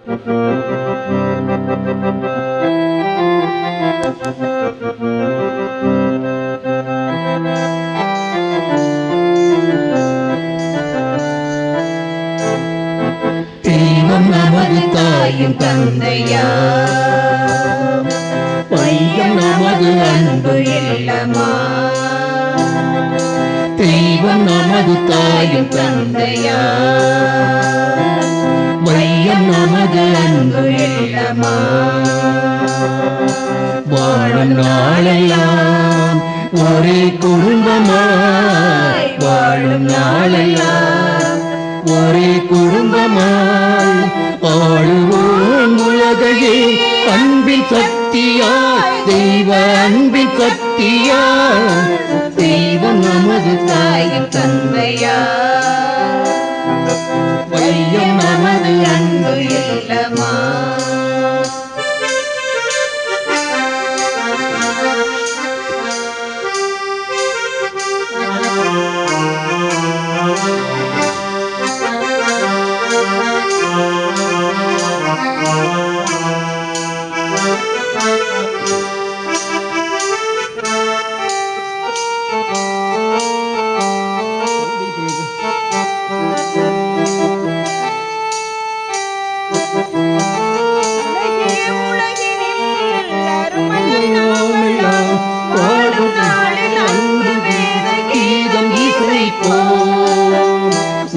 தெய்வம் நமது தாயும் தந்தையா, வையம் நமது அன்பு இல்லமா. தெய்வம் நமது தாயும் தந்தையா, வையம் நமது அன்பு இல்லமா. வாழும் நாளெல்லாம் ஒரே குடும்பமாய், வாழும் நாளெல்லாம் ஒரே குடும்பமாய் ஆளுவோம் உலகையே அன்பின் சக்தியாய், தெய்வ அன்பின் சக்தியாய். தெய்வம் நமது தாயும் தந்தையா, வையம் நமது அன்பு இல்லமா.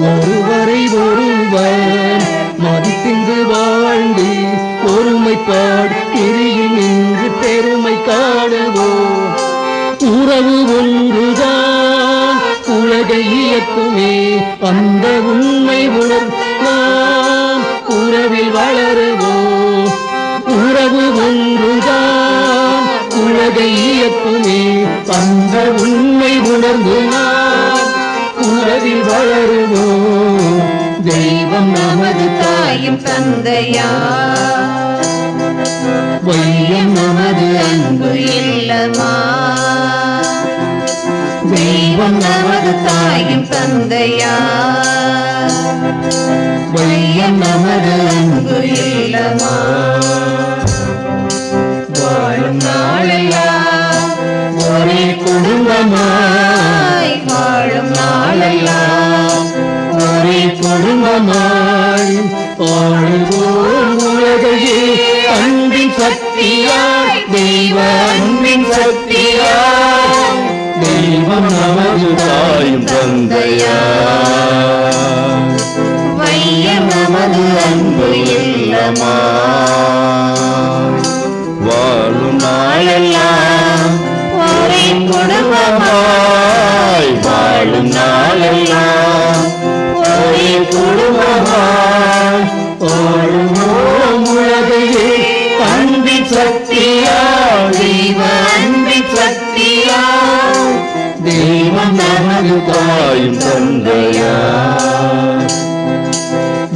ஒருவரை ஒருவர் மதிப்பின்று வாழ்ந்து ஒருமைப்பாடு பிரியில் நின்று பெருமை காணுவோம். உறவு ஒன்றுதான் உலகை இயக்குமே, அந்த உண்மை உணர்ந்தாம் உறவில் வளருவோம். உறவு ஒன்றுதான் உலகை இயக்குமே, அந்த உண்மை உணர்ந்து நாம் உறவில் வளருவோம். தெய்வம் நமது தாயும் தந்தையா, வையம் நமது அன்பு இல்லமா. தெய்வம் நமது தாயும் தந்தையா, வையம் நமது அன்பு இல்லமா. வாழும் நாளெல்லாம் ஒரே குடும்பமாய், வாழும் நாளெல்லாம் ஒரே குடும்பமாய் ஆளுவோம் உலகையே அன்பின் சக்தியாய், தெய்வ அன்பின் சக்தியாய். தெய்வம் நமது தாயும் தந்தையா, வையம் நமது அன்பு இல்லமா. வாழும் நாளெல்லாம் ஒரே குடும்பமாய், வாழும் நாளெல்லாம் ஒரே குடும்பமாய் ஆளுவோம் உலகையே அன்பின் சக்தியாய், தெய்வ அன்பின் சக்தியாய். தெய்வம் நமது தாயும் தந்தையா,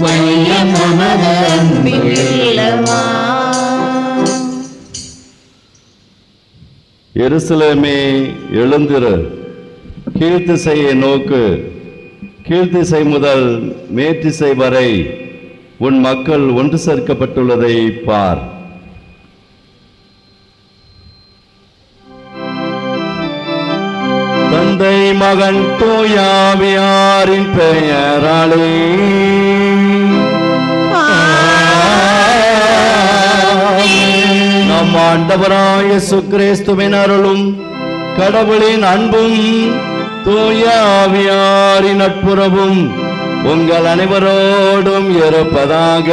வையம் நமது அன்பு இல்லமா. எருசலேமே எழுந்திரு, கீழ்த்திசையை நோக்கு. கீழ்த்திசை முதல் மேற்றிசை வரை உன் மக்கள் ஒன்று சேர்க்கப்பட்டுள்ளதை பார். தந்தை மகன் தூயாவியாரின் பெயராலே நம் ஆண்டவராய் இயேசு கிறிஸ்துவின் அருளும் கடவுளின் அன்பும் தூயாவியாரின் நட்புறவும் உங்கள் அனைவரோடும் இருப்பதாக.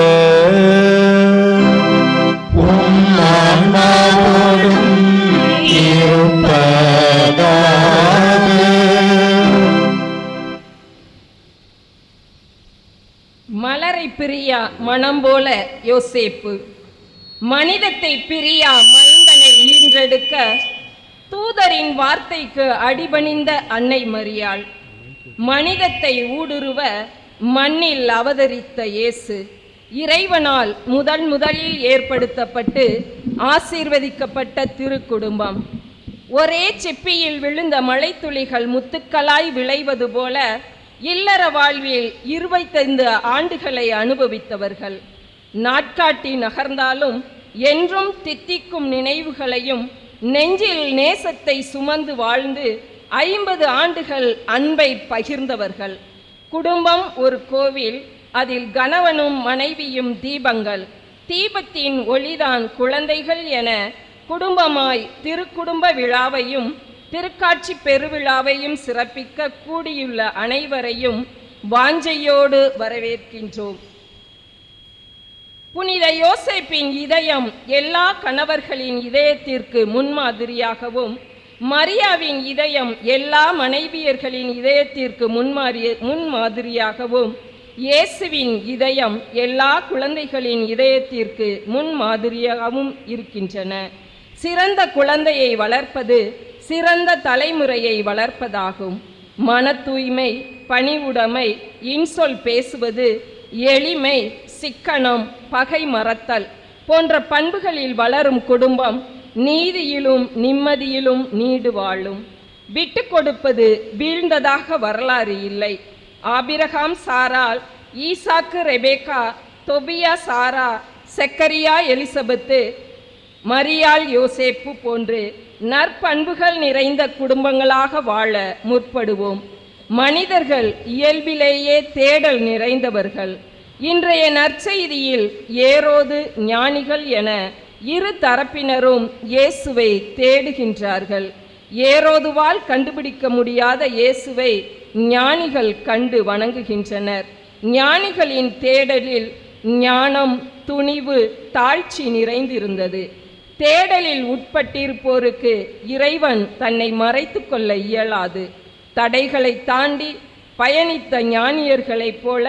மலரை பிரியா மனம் போல யோசேப்பு, மனிதத்தை பிரியா மைந்தனை ஈன்றெடுக்க தூதரின் வார்த்தைக்கு அடிபணிந்த அன்னை மரியாள், மனிதத்தை ஊடுருவ மண்ணில் அவதரித்த இயேசு, இறைவனால் முதலில் ஏற்படுத்தப்பட்டு ஆசீர்வதிக்கப்பட்ட திருக்குடும்பம். ஒரே செப்பியில் விழுந்த மழைத்துளிகள் முத்துக்களாய் விளைவது போல இல்லற வாழ்வில் 25 ஆண்டுகளை அனுபவித்தவர்கள். நாட்காட்டி நகர்ந்தாலும் என்றும் தித்திக்கும் நினைவுகளையும் நெஞ்சில் நேசத்தை சுமந்து வாழ்ந்து 50 ஆண்டுகள் அன்பை பகிர்ந்தவர்கள். குடும்பம் ஒரு கோவில், அதில் கணவனும் மனைவியும் தீபங்கள், தீபத்தின் ஒளிதான் குழந்தைகள் என குடும்பமாய் திருக்குடும்ப விழாவையும் திருக்காட்சி பெருவிழாவையும் சிறப்பிக்க கூடியுள்ள அனைவரையும் வாஞ்சையோடு வரவேற்கின்றோம். புனித யோசேப்பின் இதயம் எல்லா கணவர்களின் இதயத்திற்கு முன்மாதிரியாகவும், மரியாவின் இதயம் எல்லா மனைவியர்களின் இதயத்திற்கு முன்மாதிரியாகவும், இயேசுவின் இதயம் எல்லா குழந்தைகளின் இதயத்திற்கு முன்மாதிரியாகவும் இருக்கின்றன. சிறந்த குழந்தையை வளர்ப்பது சிறந்த தலைமுறையை வளர்ப்பதாகும். மன தூய்மை, பணிவுடைமை, இன்சொல் பேசுவது, எளிமை, சிக்கனம், பகை மறத்தல் போன்ற பண்புகளில் வளரும் குடும்பம் நீதியிலும் நிம்மதியிலும் நீடு வாழும். விட்டு கொடுப்பது வீழ்ந்ததாக வரலாறு இல்லை. ஆபிரகாம் சாராள், ஈசாக்கு ரெபேக்கா, தொபியா சாரா, செக்கரியா எலிசபெத்து, மரியாள் யோசேப்பு போன்று நற்பண்புகள் நிறைந்த குடும்பங்களாக வாழ முற்படுவோம். மனிதர்கள் இயல்பிலேயே தேடல் நிறைந்தவர்கள். இன்றைய நற்செய்தியில் ஏரோது, ஞானிகள் என இரு தரப்பினரும் இயேசுவை தேடுகின்றார்கள். ஏரோதுவால் கண்டுபிடிக்க முடியாத இயேசுவை ஞானிகள் கண்டு வணங்குகின்றனர். ஞானிகளின் தேடலில் ஞானம், துணிவு, தாழ்ச்சி நிறைந்திருந்தது. தேடலில் உட்பட்டிருப்போருக்கு இறைவன் தன்னை மறைத்து கொள்ள இயலாது. தடைகளை தாண்டி பயணித்த ஞானியர்களைப் போல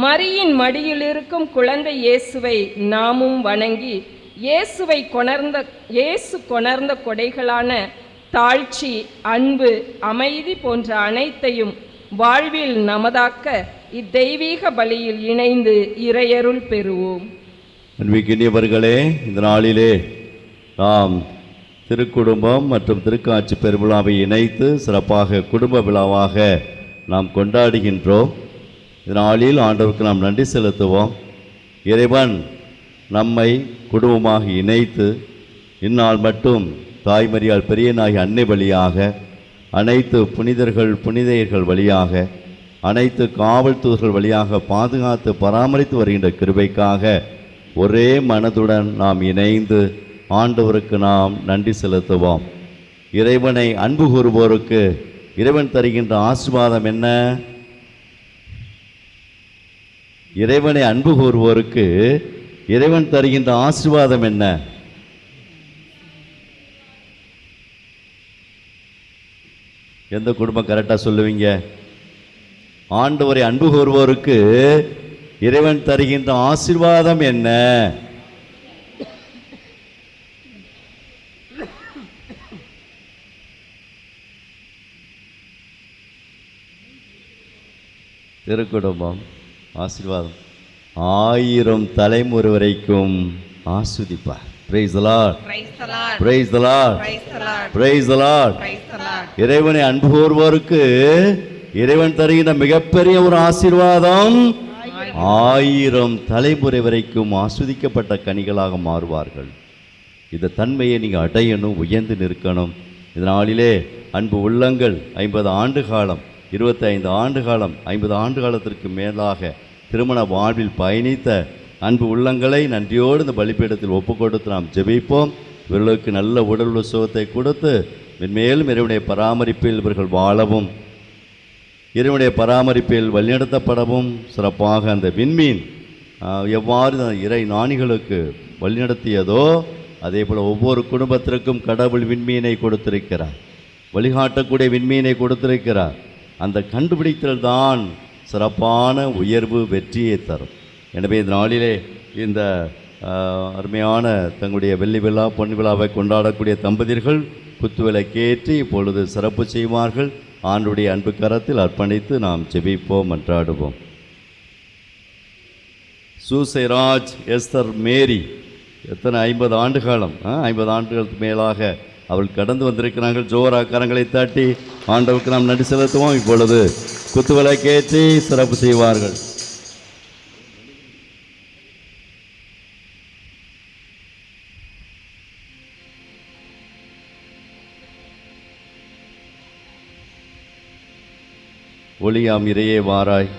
மரியின் மடியில் இருக்கும் குழந்தை இயேசுவை நாமும் வணங்கி இயேசு கொணர்ந்த கொடைகளான தாழ்ச்சி, அன்பு, அமைதி போன்ற அனைத்தையும் வாழ்வில் நமதாக்க இத்தெய்வீக பலியில் இணைந்து இறையருள் பெறுவோம். அன்பிற்கினியவர்களே, இந்த நாளிலே நாம் திருக்குடும்பம் மற்றும் திருக்காட்சி பெருவிழாவை இணைத்து சிறப்பாக குடும்ப விழாவாக நாம் கொண்டாடுகின்றோம். இதனாலில் ஆண்டவருக்கு நாம் நன்றி செலுத்துவோம். இறைவன் நம்மை குடும்பமாக இணைத்து இந்நாள் மட்டும் தாய்மரியாள் பெரியநாயகி அன்னை வழியாக, அனைத்து புனிதையர்கள் வழியாக, அனைத்து காவல்துறைகள் வழியாக பாதுகாத்து பராமரித்து வருகின்ற கிருபைக்காக ஒரே மனதுடன் நாம் இணைந்து ஆண்டவருக்கு நாம் நன்றி செலுத்துவோம். இறைவனை அன்பு கூறுவோருக்கு இறைவன் தருகின்ற ஆசீர்வாதம் என்ன? இறைவனை அன்பு கூறுவோருக்கு இறைவன் தருகின்ற ஆசீர்வாதம் என்ன? எந்த குடும்பம் கரெக்டாக சொல்லுவீங்க? ஆண்டவரை அன்பு கூறுவோருக்கு இறைவன் தருகின்ற ஆசீர்வாதம் என்ன? திருக்குடும்பம் ஆசீர்வாதம் 1000 தலைமுறை வரைக்கும் ஆஸ்வதிப்பார். Praise the Lord. Praise the Lord. Praise the Lord. இறைவனை அன்பு கூறுவோருக்கு இறைவன் தருகின்ற மிகப்பெரிய ஒரு ஆசீர்வாதம் 1000 தலைமுறை வரைக்கும் ஆஸ்வதிக்கப்பட்ட கனிகளாக மாறுவார்கள். இந்த தன்மையை நீங்கள் அடையணும், உயர்ந்து நிற்கணும். இதனாலே அன்பு உள்ளங்கள் 50 ஆண்டு காலம், 25 ஆண்டு காலம், 50 ஆண்டு காலத்திற்கு மேலாக திருமண வாழ்வில் பயணித்த அன்பு உள்ளங்களை நன்றியோடு இந்த பலிபீடத்தில் ஒப்பு கொடுத்து நாம் ஜெபிப்போம். இவர்களுக்கு நல்ல உடல் சுகத்தை கொடுத்து மென்மேலும் இறைவனுடைய பராமரிப்பில் இவர்கள் வாழவும், இறைவனுடைய பராமரிப்பில் வழிநடத்தப்படவும், சிறப்பாக அந்த விண்மீன் எவ்வாறு இறை ஞானிகளுக்கு வழிநடத்தியதோ அதே போல் ஒவ்வொரு குடும்பத்திற்கும் கடவுள் விண்மீனை கொடுத்திருக்கிறார், வழிகாட்டக்கூடிய விண்மீனை கொடுத்திருக்கிறார். அந்த கண்டுபிடித்தல் தான் சிறப்பான உயர்வு, வெற்றியை தரும். எனவே இந்த நாளிலே இந்த அருமையான தங்களுடைய வெள்ளி விழா, பொன் விழாவை கொண்டாடக்கூடிய தம்பதியர்கள் குத்துவிளக்கேற்றி இப்பொழுது சிறப்பு செய்வார்கள். ஆண்டுடைய அன்பு கரத்தில் அர்ப்பணித்து நாம் ஜெபிப்போம், மன்றாடுவோம். சூசைராஜ் எஸ்தர் மேரி எத்தனை 50 ஆண்டு காலம், 50 ஆண்டுகளுக்கு மேலாக அவள் கடந்து வந்திருக்கிறார்கள். ஜோரா கரங்களை தட்டி ஆண்டவருக்கு நாம் நன்றி செலுத்துவோம். இப்பொழுது குத்துவிளக்கேற்றி சிறப்பு செய்வார்கள். ஒளியாம் இறையே வாராய்.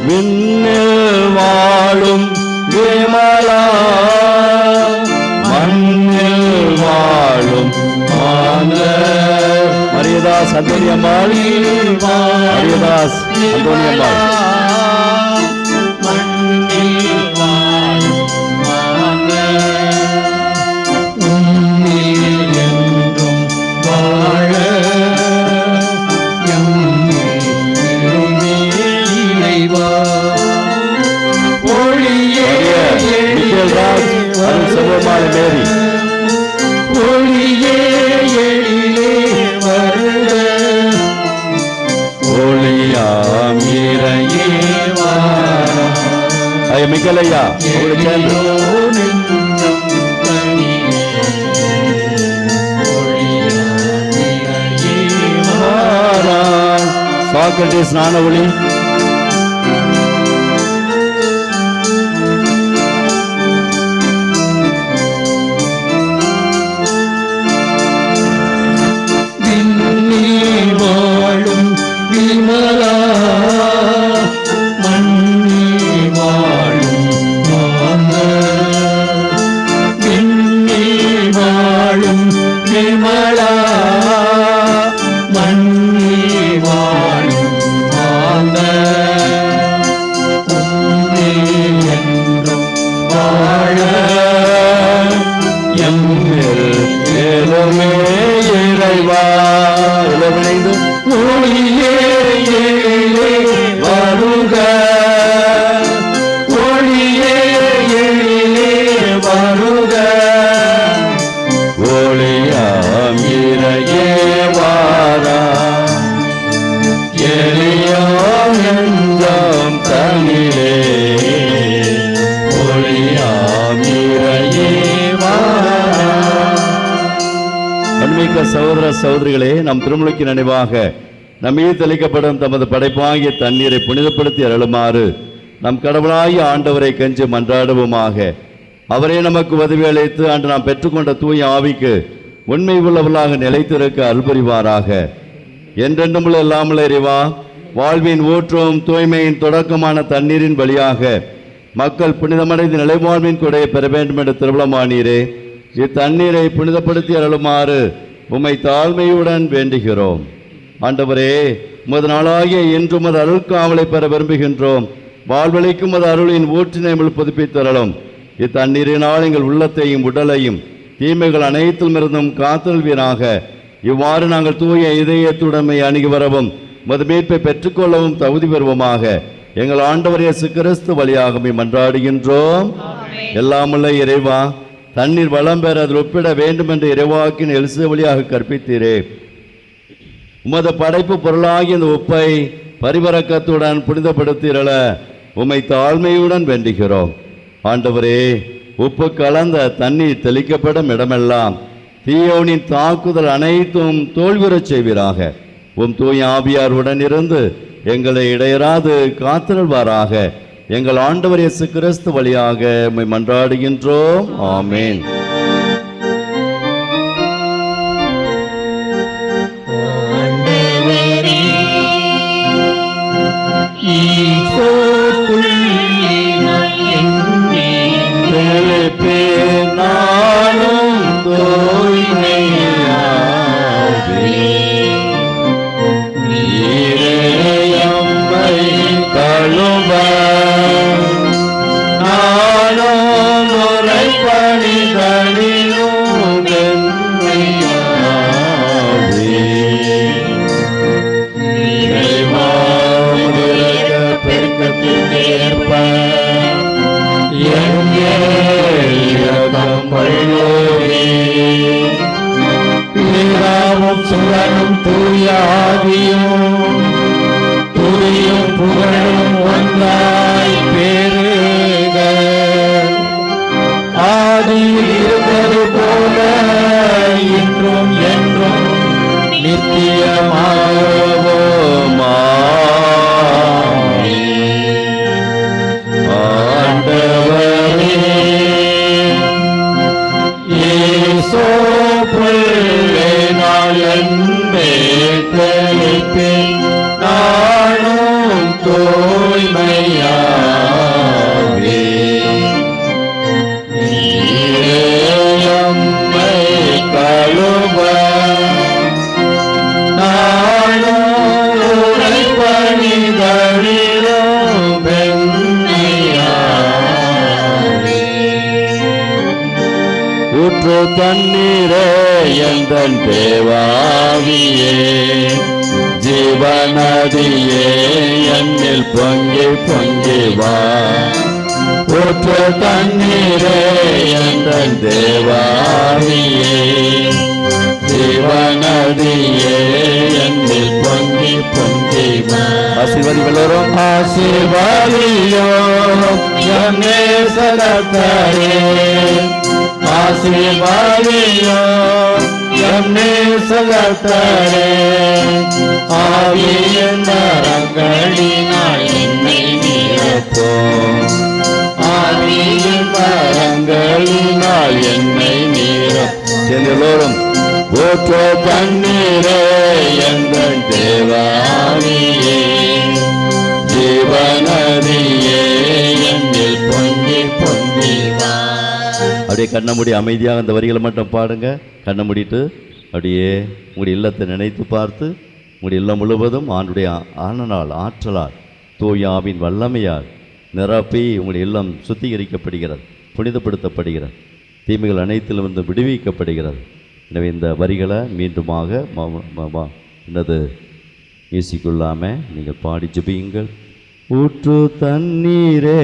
விண்ணில் வாழும் விமலா, மண்ணில் வாழும் மரியதாஸ் அந்தோனியம்மாள், மரியதாஸ் அந்தோனியம்மாள். மேரி ஒளியே எழிலே வருக, ஒளியாம் இறையே வாராய். மிக்கலையா சாக்ரட்டிஸ் ஞான ஒளி. சகோதர சகோதரிகளே, நம் திருமுழுக்கு நினைவாக நம்மீது தெளிக்கப்படும் தமது படைப்பாகிய தண்ணீரை புனிதப்படுத்தி அருளுமாறு நம் கடவுளாகிய ஆண்டவரை கெஞ்சி மன்றாடுவோமாக. அவரே நமக்கு உதவி அளித்து அன்று நாம் பெற்றுக்கொண்ட தூய ஆவிக்கு உண்மை உள்ளவர்களாக நிலைத்திருக்க அருள்புரிவாராக. என்றென்றும் இல்லாமல் இறைவா, வாழ்வின் ஊற்றும் தூய்மையின் தொடக்கமான தண்ணீரின் வழியாக மக்கள் புனிதமடைந்து நிலைவாழ்வின் கொடையை பெற வேண்டும் என்று திருவிழமானீரே. இத்தண்ணீரை புனிதப்படுத்தி அருளுமாறு உம்மை தாழ்மையுடன் வேண்டுகிறோம். ஆண்டவரே, உமது நாளாகிய இன்று உமது அருள்காவலை பெற விரும்புகின்றோம். வாழ்வழிக்கும் உமது அருளின் ஊற்றினை புதுப்பித்தரலும். இத்தண்ணீரினால் எங்கள் உள்ளத்தையும் உடலையும் தீமைகள் அனைத்தும் இருந்தும் காத்தல்வீராக. இவ்வாறு நாங்கள் தூய இதயத்துடமை அணுகி வரவும் உமது மீட்பை பெற்றுக்கொள்ளவும் தகுதி பெறுவோமாக. எங்கள் ஆண்டவர் இயேசு கிறிஸ்து வழியாக மன்றாடுகின்றோம். எல்லாமுள்ள இறைவா, தண்ணீர் வளம் பெற அதில் ஒப்பிட வேண்டும் என்று இறைவாக்கின் எலிசு வழியாக கற்பித்தீரே. உமது படைப்பு பொருளாகிய இந்த உப்பை பரிவரக்கத்துடன் புனிதப்படுத்திரள உம்மை தாழ்மையுடன் வேண்டுகிறோம். ஆண்டவரே, உப்பு கலந்த தண்ணீர் தெளிக்கப்படும் இடமெல்லாம் தீயோனின் தாக்குதல் அனைத்தும் தோல்வியுறச் செய்வீராக. உம் தூய ஆவியாருடன் இருந்து எங்களை இடையராது காத்திருள்வாராக. எங்கள் ஆண்டவர் இயேசு கிறிஸ்து வழியாக உம்மை மன்றாடுகின்றோம். ஆமென். சுவரும் தூய ஆவியும் துதியும் புகழும் ஒன்றாய் பெருக ஆதியில் இருந்தது போல இன்றும் என்றும் நித்தியமாகவும் ஆண்டவரே இயேசு புல்லே நாளன்பே தெளிப்பேன் நானும் தூய்மையாவே நீரே எம்மை கழுவ நானும் உரைப்பணிதலிலும் வெண்மையாவே ஊற்று தண்ணீரே எந்தன் தேவாவியே ஜீவநதியே என்னில் பொங்கி பொங்கி வா ஊற்று தண்ணீரே எந்தன் தேவாவியே ஜீவநதியே என்னில் பொங்கி பொங்கி வா ஆசீர்வாதி வளரும் ஆசீர்வாதியோ என்னே சகத்தரே ஆசீர்வாதியோ என்னே சகத்தரே ஆவியின் வரங்களினால் என்னை நிரப்பும் ஆவியின் வரங்களினால் என்னை நிரப்பும் எல்லோரும் ஊற்று தண்ணீரே எங்கள் தேவாவியே ஜீவநதியே என்னில் பொங்கி பொங்கி வா. அப்படியே கண்ண மூடி அமைதியாக அந்த வரிகளை மட்டும் பாடுங்க. கண்ணை மூடிட்டு அப்படியே உங்களுடைய இல்லத்தை நினைத்து பார்த்து உங்களுடைய இல்லம் முழுவதும் ஆண்டுடைய ஆனனால் ஆற்றலால் தூயாவின் வல்லமையால் நிரப்பி உங்களுடைய இல்லம் சுத்திகரிக்கப்படுகிறது, புனிதப்படுத்தப்படுகிறது, தீமைகள் அனைத்திலும் வந்து விடுவிக்கப்படுகிறது. எனவே இந்த வரிகளை மீண்டுமாக என்னது மியூசிக்குள்ளாமல் நீங்கள் பாடி ஜெபியுங்கள். ஊற்று தண்ணீரே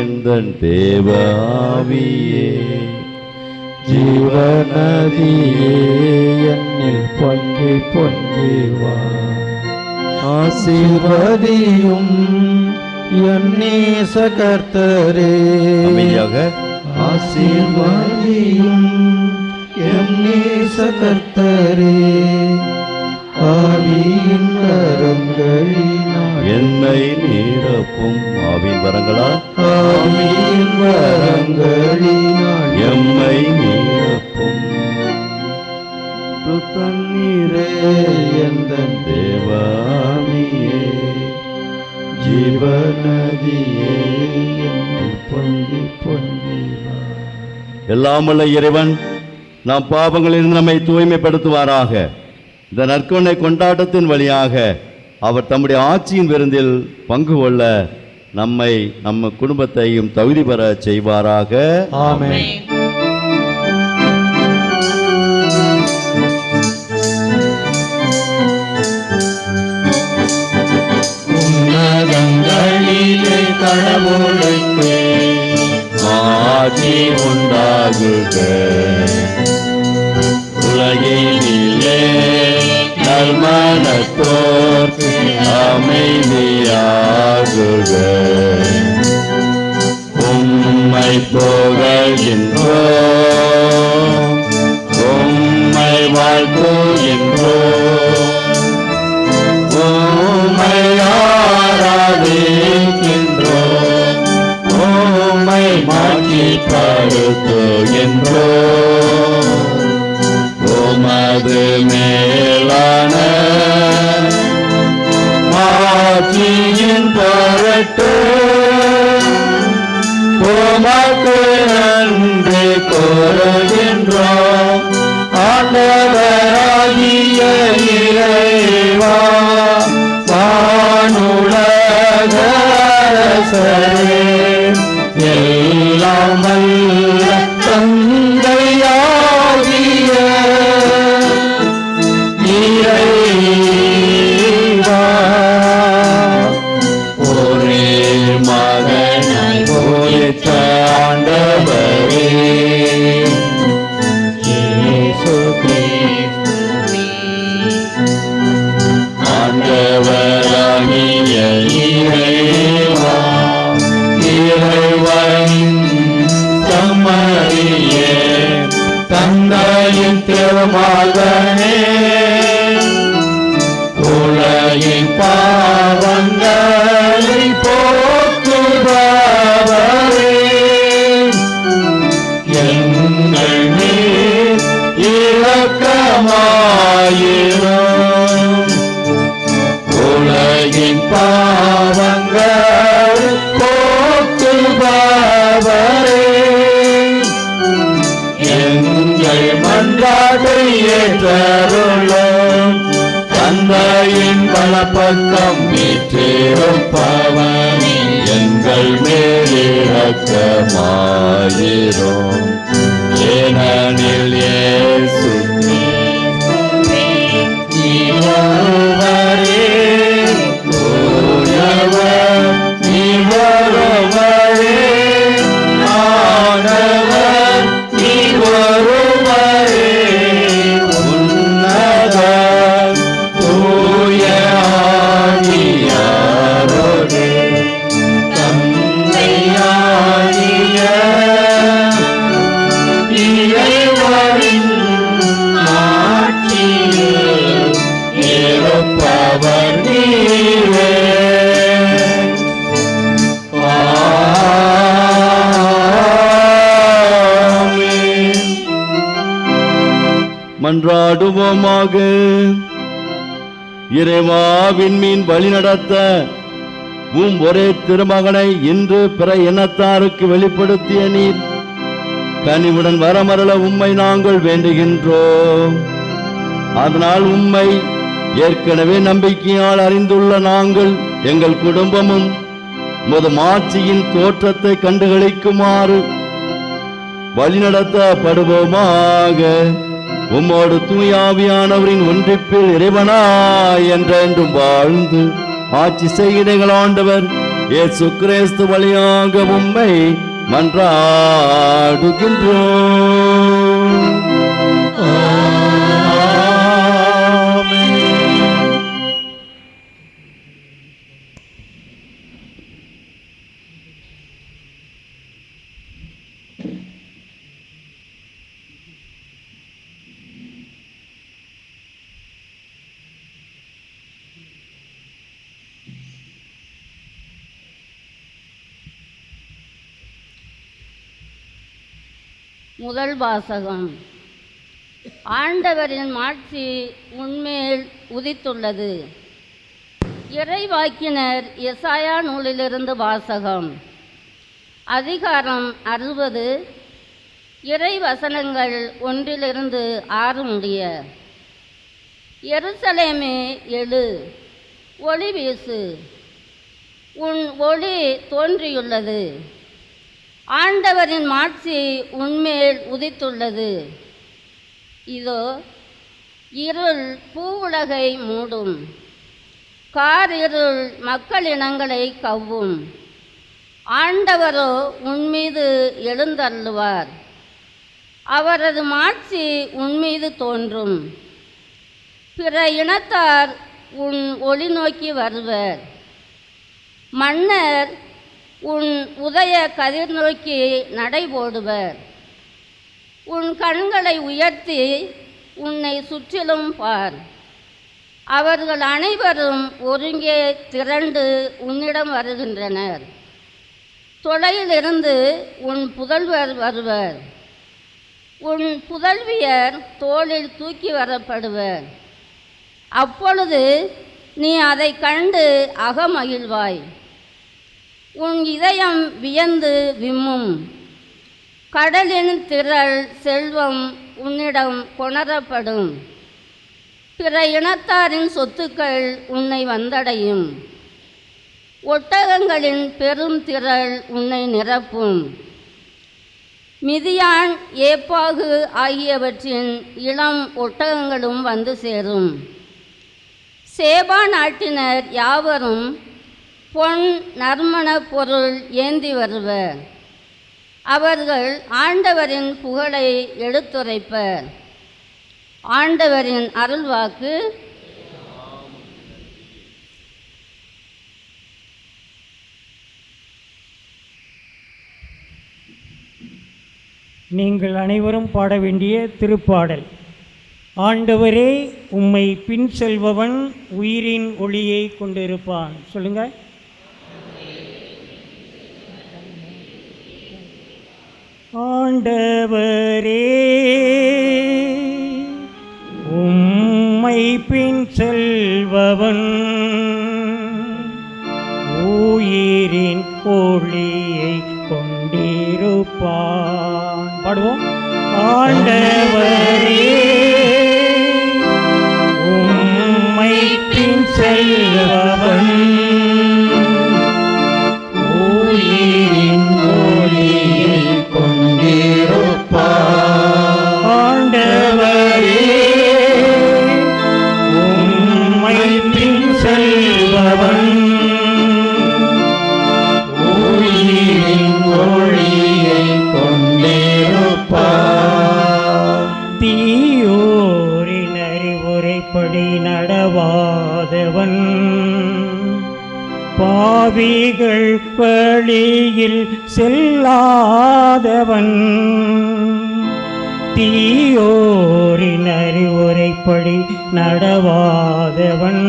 எந்தன் தேவாவியே ஜீவநதியே என்னில் பொங்கி பொங்கி வா ஆசீர்வதியும் என்னே சகர்த்தரே அமைதியாக ஆசீர்வதியும் என்னே சகர்த்தரே ஆவியின் வரங்களினால் என்னை நிரப்பும் ஆவியின் வரங்களால் ஆவியின் வரங்களினால் எம்மை நிரப்பும் தண்ணீரே எந்தன் தேவாவியே ஜீவநதியே என்னில் பொங்கி பொங்கி வா. எல்லாமல்ல இறைவன் நாம் பாவங்களிலிருந்து நம்மை தூய்மைப்படுத்துவாராக. இந்த நற்கொண்டை கொண்டாட்டத்தின் வழியாக அவர் தம்முடைய ஆட்சியின் விருந்தில் பங்கு கொள்ள நம்மை நம்ம குடும்பத்தையும் தகுதி பெற செய்வாராக. ஆமென். உன்னதங்களிலே கடவுளுக்கு ஆட்சி உண்டாகுக, உலகினிலே நல்மனத்தோர்க்கு அமைதியாகுக. உம்மை புகழ்கின்றோம், உம்மை வாழ்த்துகின்றோம், உம்மை ஆராதிக்கின்றோம், உம்மை மாட்சிப்படுத்துகின்றோம். உமது மேலான மாட்சியின் பொருட்டு உமக்கு நன்றி கூறுகின்றோம். ஆண்டவராகிய இறைவா, வானுலக அரசரே, எல்லாம் வல்ல தந்தையாகிய இறைவா, ஒரே மகனாய் போயிற்ற ஆண்டவரே இயேசு கிறிஸ்துவே, ஆண்டவராகிய இறைவா, திருமகனே உலகின் பாவங்களை போக்குபவரே எங்கள் மேல் இரக்கமாயிரும் உலகின் பாவங்கள் போக்குபவரே எங்கள் மன்றாட்டை ஏற்றருளும் தந்தையின் வலப்பக்கம் வீற்றிருப்பவனே எங்கள் மேல் இரக்கமாயிரும் ஏனெனில் இயேசு நீவருவரே தூயவர் நீவருவரே ஆண்டவர் நீவருவரே உன்னதர் தூய ஆவியாரோடு தந்தையாகிய இறைவனின் ஆட்சியில் இருப்பவர் நீரே. ஆமென். மன்றாடுவோமாக. இறைவாவின் மீன் வழி நடத்த ஒரே திருமகனை இன்று பிற இனத்தாருக்கு வெளிப்படுத்திய நீர் கனிவுடன் வரமருள உம்மை நாங்கள் வேண்டுகின்றோம். அதனால் உம்மை ஏற்கனவே நம்பிக்கையால் அறிந்துள்ள நாங்கள் எங்கள் குடும்பமும் உமது மாட்சியின் தோற்றத்தை கண்டுகளிக்குமாறு வழிநடத்தப்படுவோமாக. உம்மோடு தூயாவியானவரின் ஒன்றிப்பில் இறைவனாய் என்றென்றும் வாழ்ந்து ஆட்சி செய்கிறீர்கள் ஆண்டவர் இயேசு கிறிஸ்து வழியாக உம்மை மன்றாடுகின்றோம். முதல் வாசகம். ஆண்டவரின் மாட்சி உன்மேல் உதித்துள்ளது. இறைவாக்கினர் எசாயா நூலிலிருந்து வாசகம். அதிகாரம் 60, இறை வசனங்கள் 1-6 முடிய. எருசலேமே எழு, ஒளி வீசு, உன் ஒளி தோன்றியுள்ளது. ஆண்டவரின் மாட்சி உன்மேல் உதித்துள்ளது. இதோ இருள் பூவுலகை மூடும், காரிருள் மக்களினங்களை கவ்வும். ஆண்டவரோ உன்மீது எழுந்தருளுவார், அவரது மாட்சி உன்மீது தோன்றும். பிற இனத்தார் உன் ஒளி நோக்கி வருவர். மன்னர் உன் உதய கதிர் நோக்கி நடைபோடுவர். உன் கண்களை உயர்த்தி உன்னை சுற்றிலும் பார். அவர்கள் அனைவரும் ஒருங்கே திரண்டு உன்னிடம் வருகின்றனர். தொலையிலிருந்து உன் புதல்வர் வருவர். உன் புதல்வியர் தோளில் தூக்கி வரப்படுவர். அப்பொழுது நீ அதை கண்டு அகமகிழ்வாய். உன் இதயம் வியந்து விம்மும். கடலின் திரள் செல்வம் உன்னிடம் கொணரப்படும். பிற இனத்தாரின் சொத்துக்கள் உன்னை வந்தடையும். ஒட்டகங்களின் பெரும் திரள் உன்னை நிரப்பும். மிதியான், ஏப்பாகு ஆகியவற்றின் இளம் ஒட்டகங்களும் வந்து சேரும். சேபா நாட்டினர் யாவரும் பொன் நறுமண பொருள் ஏந்தி வருவர். அவர்கள் ஆண்டவரின் புகழை எடுத்துரைப்பர். ஆண்டவரின் அருள்வாக்கு. நீங்கள் அனைவரும் பாட வேண்டிய திருப்பாடல் ஆண்டவரே, உம்மை பின் செல்பவன் உயிரின் ஒளியை கொண்டிருப்பான். சொல்லுங்க. ஆண்டவரே, உம்மை பின் செல்பவன் உயிரின் ஒளியை கொண்டிருப்பான். பாடுவோம். ஆண்டவரே, உம்மை பின் செல்பவன் உயிரின் ஒளியை கொண்டிருப்பார். ஆண்டவரே, உம்மை பின் செல்பவன் உயிரின் ஒளியை கொண்டிருப்பார். தீயோரின் அறிவுரைப்படி நடவாதவன் பாவிகள் வழியில் செல்லாதவன். தீயோரின் அறிவுரைப்படி நடவாதவன்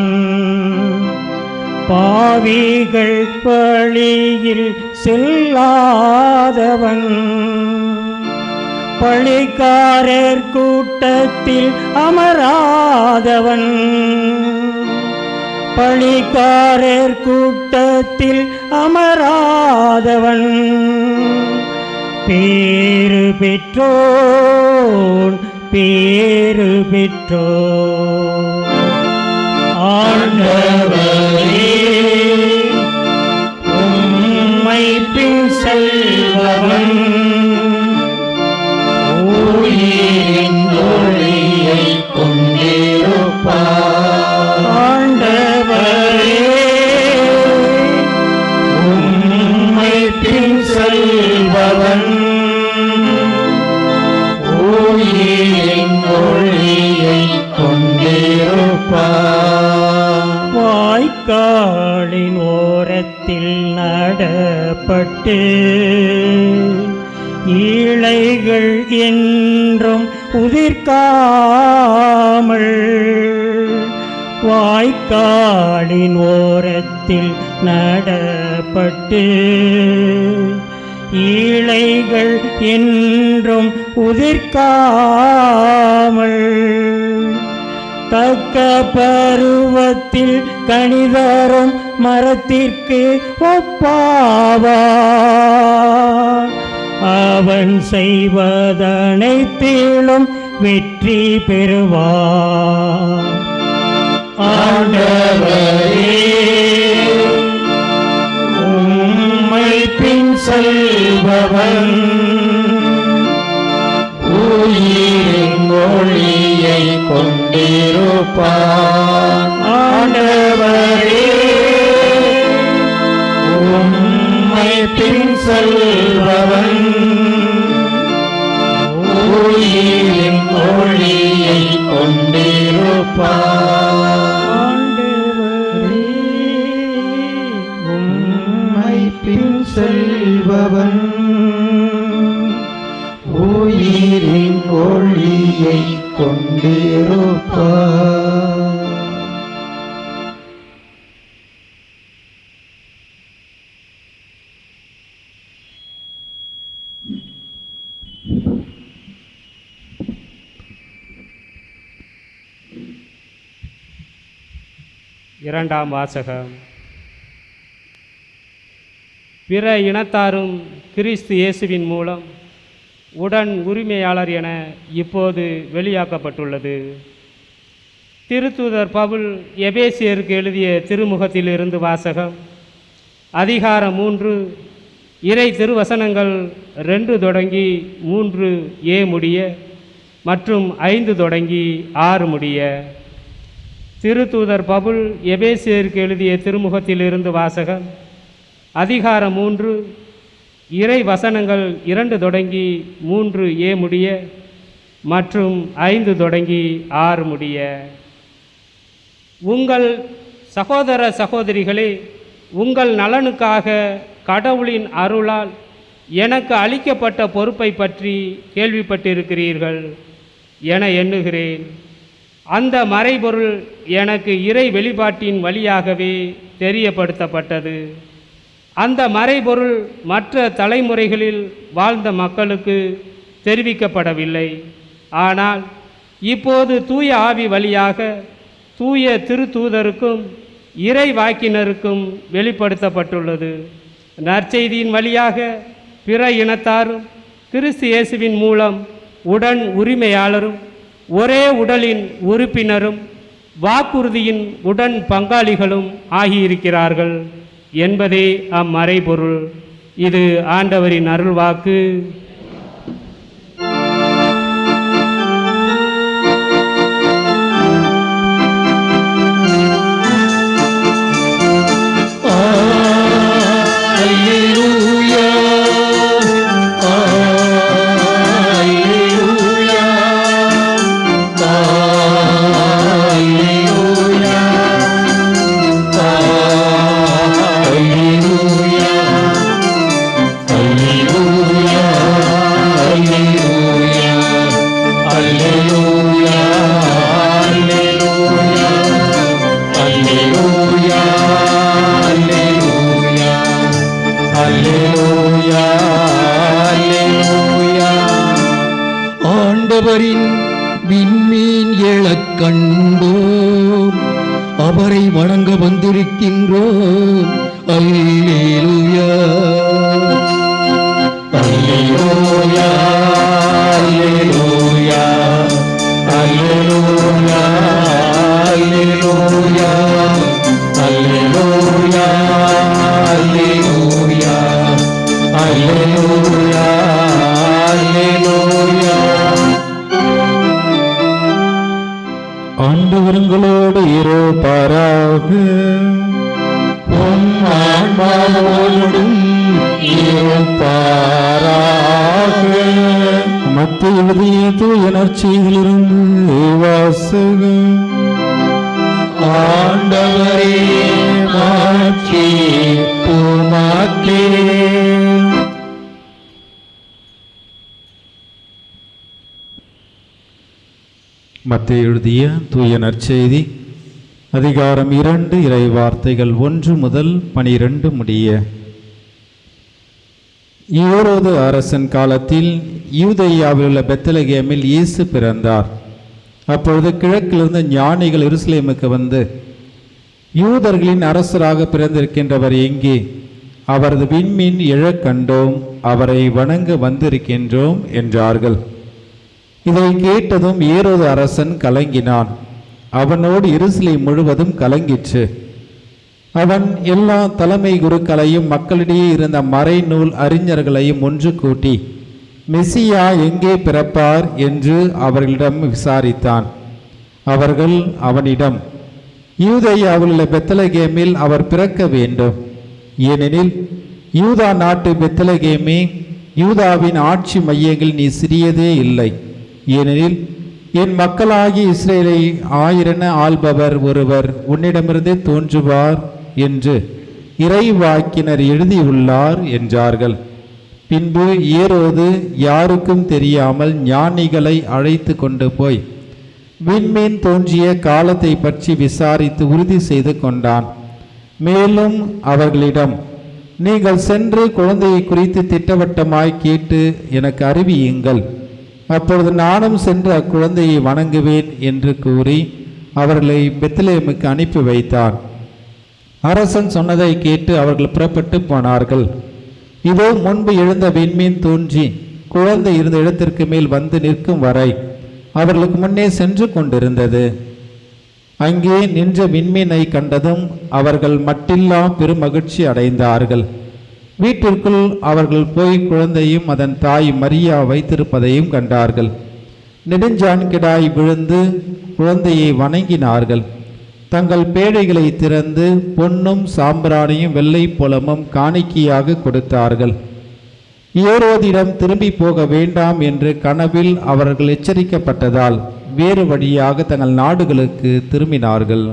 பாவிகள் வழியில் செல்லாதவன். பழிக்காரர் கூட்டத்தில் அமராதவன். பழிக்காரர் கூட்டத்தில் அமராதவன். பேறு பெற்றோன், பேறு பெற்றோன். ஆண்டவரே, உம்மை பின் செல்பவன் உயிரின் ஒளியை கொண்டிருப்பார். ஆண்டவரே, உம்மை பின் செல்பவன் உயிரின் ஒளியை கொண்டிருப்பார். வாய்க்காலின் ஓரத்தில் நடப்பட்டு இலைகள் என்றும் உதிர்க்காமல். வாய்க்காலின் ஓரத்தில் நடப்பட்டு இலைகள் என்றும் உதிர்க்காமல். தக்க பருவத்தில் கனிதரும் மரத்திற்கு ஒப்பாவார். அவன் செய்வதனைத்திலும் வெற்றி பெறுவார். ஆண்டவரே, உம்மை பின் செல்பவன் உயிரின் ஒளியை கொண்டிருப்பார். ஆண்டவரே, உம்மை பின் செல்பவன் உயிரின் ஒளியை கொண்டிருப்பார். ஆண்டவரே, உம்மை பின் செல்பவன் உயிரின் ஒளியை கொண்டிருப்பார். இரண்டாம் வாசகம். பிற இனத்தாரும் கிறிஸ்து இயேசுவின் மூலம் உடன் உரிமையாளர் என இப்போது வெளியாக்கப்பட்டுள்ளது. திருத்தூதர் பவுல் எபேசியருக்கு எழுதிய திருமுகத்திலிருந்து வாசகம். அதிகாரம் 3, இறை திருவசனங்கள் 2 தொடங்கி 3a முடிய மற்றும் 5 தொடங்கி 6 முடிய. திருத்தூதர் பவுல் எபேசியருக்கு எழுதிய திருமுகத்திலிருந்து வாசகம். அதிகாரம் 3, இறை வசனங்கள் 2 தொடங்கி 3a முடிய மற்றும் 5 தொடங்கி 6 முடிய. உங்கள் சகோதர சகோதரிகளே, உங்கள் நலனுக்காக கடவுளின் அருளால் எனக்கு அளிக்கப்பட்ட பொறுப்பை பற்றி கேள்விப்பட்டிருக்கிறீர்கள் என எண்ணுகிறேன். அந்த மறைபொருள் எனக்கு இறை வெளிப்பாட்டின் வழியாகவே தெரியப்படுத்தப்பட்டது. அந்த மறைபொருள் மற்ற தலைமுறைகளில் வாழ்ந்த மக்களுக்கு தெரிவிக்கப்படவில்லை. ஆனால் இப்போது தூய ஆவி வழியாக தூய திருத்தூதருக்கும் இறை வாக்கினருக்கும் வெளிப்படுத்தப்பட்டுள்ளது. நற்செய்தியின் வழியாக பிற இனத்தாரும் கிறிஸ்து இயேசுவின் மூலம் உடன் உரிமையாளரும் ஒரே உடலின் உறுப்பினரும் வாக்குறுதியின் உடன் பங்காளிகளும் ஆகியிருக்கிறார்கள் என்பதே அம்மறைபொருள். இது ஆண்டவரின் அருள்வாக்கு. ஆண்டவரின் விண்மீன் எழக் கண்டோம், அவரை வணங்க வந்திருக்கின்றோம். அல்லேலூயா அல்லேலூயா அல்லேலூயா அல்லேலூயா அல்லேலூயா அல்லேலூயா அல்லேலூயா அல்லேலூயா அல்லேலூயா. ஆண்டவர்களோடு இருப்பாராக, உம் ஆன்மாவோடும் இருப்பாராக. மத்திய எழுதிய தூய நற்செய்தியிலிருந்து வாசகம். ஆண்டவரே மாட்சி உமக்கே. மத்தேயு எழுதிய தூய நற்செய்தி அதிகாரம் 2 இறை வார்த்தைகள் 1 முதல் 12 முடிய. ஏரோது அரசன் காலத்தில் யூதேயாவில் உள்ள பெத்லகேமில் இயேசு பிறந்தார். அப்பொழுது கிழக்கிலிருந்து ஞானிகள் எருசலேமுக்கு வந்து, யூதர்களின் அரசராக பிறந்திருக்கின்றவர் எங்கே? அவரது விண்மீன் எழக் கண்டோம், அவரை வணங்க வந்திருக்கின்றோம் என்றார்கள். இதை கேட்டதும் ஏரோது அரசன் கலங்கினான். அவனோடு எருசலேம் முழுவதும் கலங்கிற்று. அவன் எல்லா தலைமை குருக்களையும் மக்களிடையே இருந்த மறைநூல் அறிஞர்களையும் ஒன்று கூட்டி மெசியா எங்கே பிறப்பார் என்று அவர்களிடம் விசாரித்தான். அவர்கள் அவனிடம், யூதேயாவில் உள்ள பெத்லகேமில் அவர் பிறக்க வேண்டும். ஏனெனில் யூதா நாட்டு பெத்லகேமே, யூதாவின் ஆட்சி மையங்கள் நீ சிறியதே இல்லை. ஏனெனில் என் மக்களாகிய இஸ்ரேலை ஆயிரென ஆள்பவர் ஒருவர் உன்னிடமிருந்தே தோன்றுவார் என்று இறைவாக்கினர் எழுதியுள்ளார் என்றார்கள். பின்பு ஏரோது யாருக்கும் தெரியாமல் ஞானிகளை அழைத்து கொண்டு போய் விண்மீன் தோன்றிய காலத்தை பற்றி விசாரித்து உறுதி செய்து கொண்டான். மேலும் அவர்களிடம், நீங்கள் சென்று குழந்தையை குறித்து திட்டவட்டமாய் கேட்டு எனக்கு அறிவியுங்கள், அப்பொழுது நானும் சென்று அக்குழந்தையை வணங்குவேன் என்று கூறி அவர்களை பெத்லகேமுக்கு அனுப்பி வைத்தார். அரசன் சொன்னதை கேட்டு அவர்கள் புறப்பட்டு போனார்கள். இதோ முன்பு எழுந்த விண்மீன் தோன்றி குழந்தை இருந்த இடத்திற்கு மேல் வந்து நிற்கும் வரை அவர்களுக்கு முன்னே சென்று கொண்டிருந்தது. அங்கே நின்ற விண்மீனை கண்டதும் அவர்கள் மட்டில்லா பெருமகிழ்ச்சி அடைந்தார்கள். வீட்டிற்குள் அவர்கள் போய் குழந்தையும் அதன் தாய் மரியா வைத்திருப்பதையும் கண்டார்கள். நெடுஞ்சாண்கிடாய் விழுந்து குழந்தையை வணங்கினார்கள். தங்கள் பேழைகளை திறந்து பொன்னும் சாம்பிராணியும் வெள்ளை புலமும் காணிக்கையாக கொடுத்தார்கள். ஏரோதிடம் திரும்பி போக வேண்டாம் என்று கனவில் அவர்கள் எச்சரிக்கப்பட்டதால் வேறு வழியாக தங்கள் நாடுகளுக்கு திரும்பினார்கள்.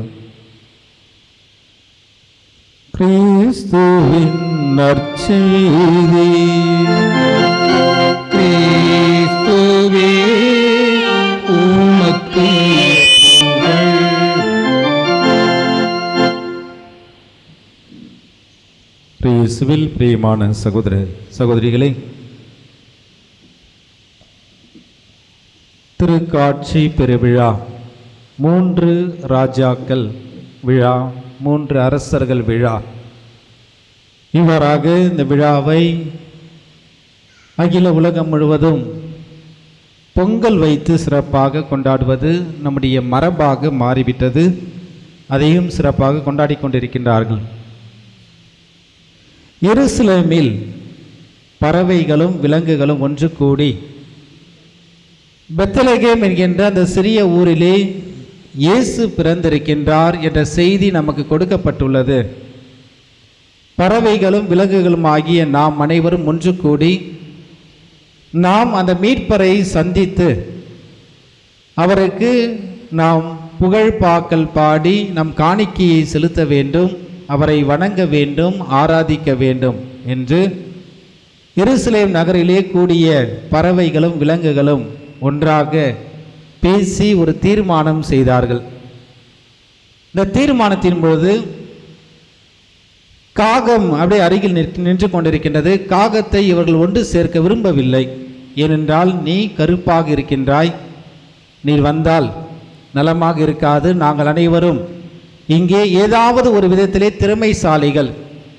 கிறிஸ்துவின் நற்செய்தி. கிறிஸ்துவே உமக்கு இயேசுவில் பிரியமான சகோதர சகோதரிகளே, திருக்காட்சி பெருவிழா, 3 ராஜாக்கள் விழா, 3 அரசர்கள் விழா. இவ்வாறாக இந்த விழாவை அகில உலகம் முழுவதும் பொங்கல் வைத்து சிறப்பாக கொண்டாடுவது நம்முடைய மரபாக மாறிவிட்டது. அதையும் சிறப்பாக கொண்டாடி கொண்டிருக்கின்றார்கள். எருசலேமில் பறவைகளும் விலங்குகளும் ஒன்று கூடி பெத்லகேம் என்கின்ற அந்த சிறிய ஊரிலே இயேசு பிறந்திருக்கின்றார் என்ற செய்தி நமக்கு கொடுக்கப்பட்டுள்ளது. பறவைகளும் விலங்குகளும் ஆகிய நாம் அனைவரும் ஒன்று கூடி நாம் அந்த மீட்பரை சந்தித்து அவருக்கு நாம் புகழ்பாக்கல் பாடி நம் காணிக்கையை செலுத்த வேண்டும், அவரை வணங்க வேண்டும், ஆராதிக்க வேண்டும் என்று எருசலேம் நகரிலே கூடிய பறவைகளும் விலங்குகளும் ஒன்றாக பேசி ஒரு தீர்மானம் செய்தார்கள். இந்த தீர்மானத்தின் பொழுது காகம் அப்படியே அருகில் நின்று கொண்டிருக்கின்றது. காகத்தை இவர்கள் ஒன்று சேர்க்க விரும்பவில்லை. ஏனென்றால் நீ கருப்பாக இருக்கின்றாய், நீர் வந்தால் நலமாக இருக்காது. நாங்கள் அனைவரும் இங்கே ஏதாவது ஒரு விதத்திலே திறமைசாலிகள்.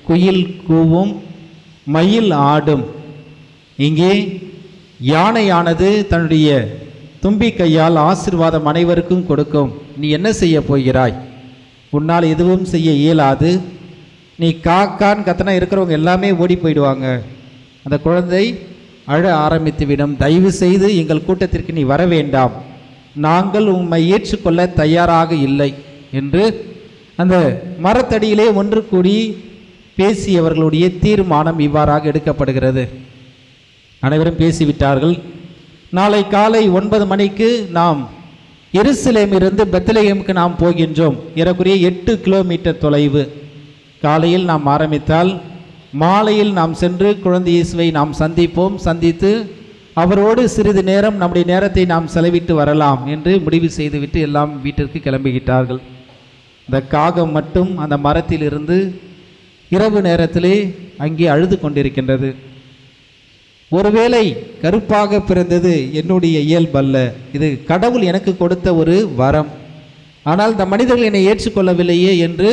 குயில் கூவும், மயில் ஆடும். இங்கே யானையானது தன்னுடைய தும்பிக்கையால் ஆசீர்வாதம் அனைவருக்கும் கொடுக்கும். நீ என்ன செய்ய போகிறாய்? உன்னால் எதுவும் செய்ய இயலாது. நீ காக்கான்னு கத்தனா இருக்கிறவங்க எல்லாமே ஓடி போயிடுவாங்க. அந்த குழந்தை அழ ஆரம்பித்துவிடும். தயவு செய்து எங்கள் கூட்டத்திற்கு நீ வர வேண்டாம், நாங்கள் உம்மை ஏற்றுக்கொள்ள தயாராக இல்லை என்று அந்த மரத்தடியிலே ஒன்று கூடி பேசியவர்களுடைய தீர்மானம் இவ்வாறாக எடுக்கப்படுகிறது. அனைவரும் பேசிவிட்டார்கள். நாளை காலை 9 மணிக்கு நாம் எருசலேமிலிருந்து பெத்லகேமுக்கு நாம் போகின்றோம். ஏறக்குறைய 8 கிலோமீட்டர் தொலைவு. காலையில் நாம் ஆரம்பித்தால் மாலையில் நாம் சென்று குழந்தை இயேசுவை நாம் சந்திப்போம். சந்தித்து அவரோடு சிறிது நேரம் நம்முடைய நேரத்தை நாம் செலவிட்டு வரலாம் என்று முடிவு செய்துவிட்டு எல்லாம் வீட்டிற்கு கிளம்புகிட்டார்கள். இந்த காகம் மட்டும் அந்த மரத்திலிருந்து இரவு நேரத்திலே அங்கே அழுது கொண்டிருக்கின்றது. ஒருவேளை கருப்பாக பிறந்தது என்னுடைய இயல்பல்ல, இது கடவுள் எனக்கு கொடுத்த ஒரு வரம். ஆனால் இந்த மனிதர்கள் என்னை ஏற்றுக்கொள்ளவில்லையே என்று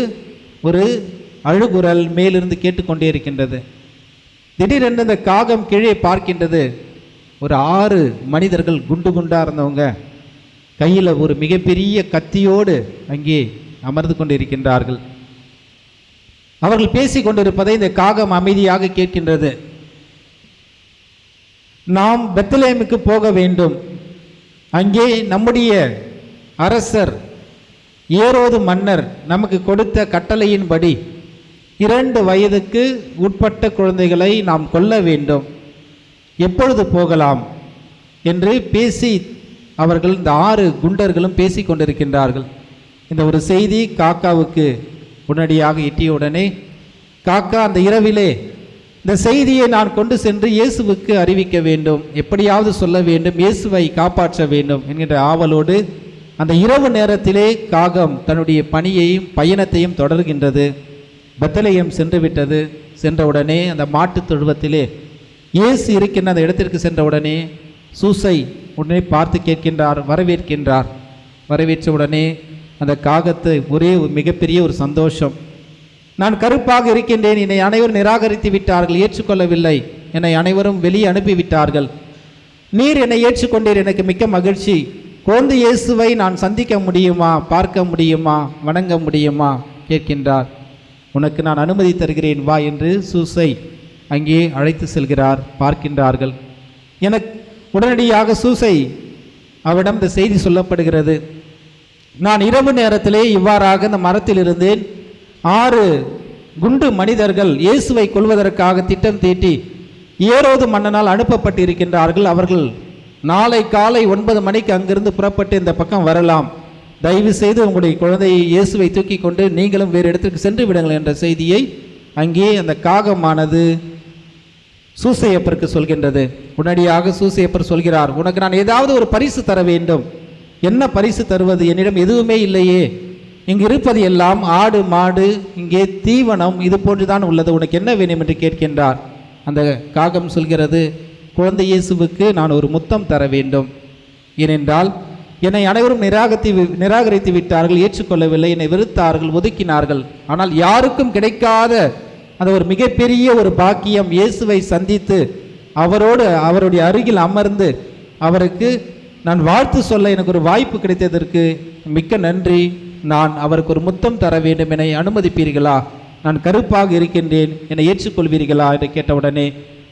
ஒரு அழுகுரல் மேலிருந்து கேட்டுக்கொண்டே இருக்கின்றது. திடீரென்று இந்த காகம் கீழே பார்க்கின்றது. ஒரு 6 மனிதர்கள் குண்டு குண்டாக இருந்தவங்க கையில் ஒரு மிகப்பெரிய கத்தியோடு அங்கே அமர்ந்து கொண்டிருக்கின்றார்கள். அவர்கள் பேசி கொண்டிருப்பதை இந்த காகம் அமைதியாக கேட்கின்றது. நாம் பெத்லகேமுக்கு போக வேண்டும். அங்கே நம்முடைய அரசர் ஏரோது மன்னர் நமக்கு கொடுத்த கட்டளையின்படி 2 வயதுக்கு உட்பட்ட குழந்தைகளை நாம் கொல்ல வேண்டும். எப்பொழுது போகலாம் என்று பேசி அவர்கள் இந்த 6 குண்டர்களும் பேசி கொண்டிருக்கின்றார்கள். இந்த ஒரு செய்தி காக்காவுக்கு உடனடியாக எட்டியவுடனே காக்கா அந்த இரவிலே இந்த செய்தியை நான் கொண்டு சென்று இயேசுவுக்கு அறிவிக்க வேண்டும், எப்படியாவது சொல்ல வேண்டும், இயேசுவை காப்பாற்ற வேண்டும் என்கின்ற ஆவலோடு அந்த இரவு நேரத்திலே காகம் தன்னுடைய பணியையும் பயணத்தையும் தொடர்கின்றது. பெத்லகேம் சென்று விட்டது. சென்றவுடனே அந்த மாட்டுத் தொழுவத்திலே இயேசு இருக்கின்ற அந்த இடத்திற்கு சென்றவுடனே சூசை உடனே பார்த்து கேட்கின்றார், வரவேற்கின்றார். வரவேற்ற உடனே அந்த காகத்தை ஒரே மிகப்பெரிய ஒரு சந்தோஷம். நான் கருப்பாக இருக்கின்றேன், என்னை அனைவரும் நிராகரித்து விட்டார்கள், ஏற்றுக்கொள்ளவில்லை, என்னை அனைவரும் வெளியே அனுப்பிவிட்டார்கள். நீர் என்னை ஏற்றுக்கொண்டீர், எனக்கு மிக்க மகிழ்ச்சி. குழந்தை இயேசுவை நான் சந்திக்க முடியுமா, பார்க்க முடியுமா, வணங்க முடியுமா கேட்கின்றார். உனக்கு நான் அனுமதி தருகிறேன், வா என்று சூசை அங்கே அழைத்து செல்கிறார். பார்க்கின்றார்கள். எனக்கு உடனடியாக சூசை அவரிடம் இந்த செய்தி சொல்லப்படுகிறது. நான் இரவு நேரத்திலே இவ்வாறாக இந்த மரத்தில் இருந்தேன். 6 குண்டு மனிதர்கள் இயேசுவை கொல்வதற்காக திட்டம் தீட்டி ஏரோது மன்னனால் அனுப்பப்பட்டு இருக்கின்றார்கள். அவர்கள் நாளை காலை 9 மணிக்கு அங்கிருந்து புறப்பட்டு இந்த பக்கம் வரலாம். தயவு செய்து உங்களுடைய குழந்தையை இயேசுவை தூக்கி கொண்டு நீங்களும் வேறு இடத்திற்கு சென்று விடுங்கள் என்ற செய்தியை அங்கே அந்த காகமானது சூசையப்பருக்கு சொல்கின்றது. உடனடியாக சூசையப்பர் சொல்கிறார், உனக்கு நான் ஏதாவது ஒரு பரிசு தர வேண்டும். என்ன பரிசு தருவது? என்னிடம் எதுவுமே இல்லையே. இங்கு இருப்பது எல்லாம் ஆடு மாடு, இங்கே தீவனம், இது போன்றுதான் உள்ளது, உனக்கு என்ன வேணும் என்று கேட்கின்றார். அந்த காகம் சொல்கிறது, குழந்தை இயேசுவுக்கு நான் ஒரு முத்தம் தர வேண்டும். ஏனென்றால் என்னை அனைவரும் நிராகரித்து விட்டார்கள், ஏற்றுக்கொள்ளவில்லை, என்னை வெறுத்தார்கள், ஒதுக்கினார்கள். ஆனால் யாருக்கும் கிடைக்காத அந்த ஒரு மிகப்பெரிய ஒரு பாக்கியம், இயேசுவை சந்தித்து அவரோடு அவருடைய அருகில் அமர்ந்து அவருக்கு நான் வாழ்த்து சொல்ல எனக்கு ஒரு வாய்ப்பு கிடைத்ததற்கு மிக்க நன்றி. நான் அவருக்கு ஒரு முத்தம் தர வேண்டும், என்னை அனுமதிப்பீர்களா? நான் கருப்பாக இருக்கின்றேன், என்னை ஏற்றுக்கொள்வீர்களா என்று கேட்டவுடனே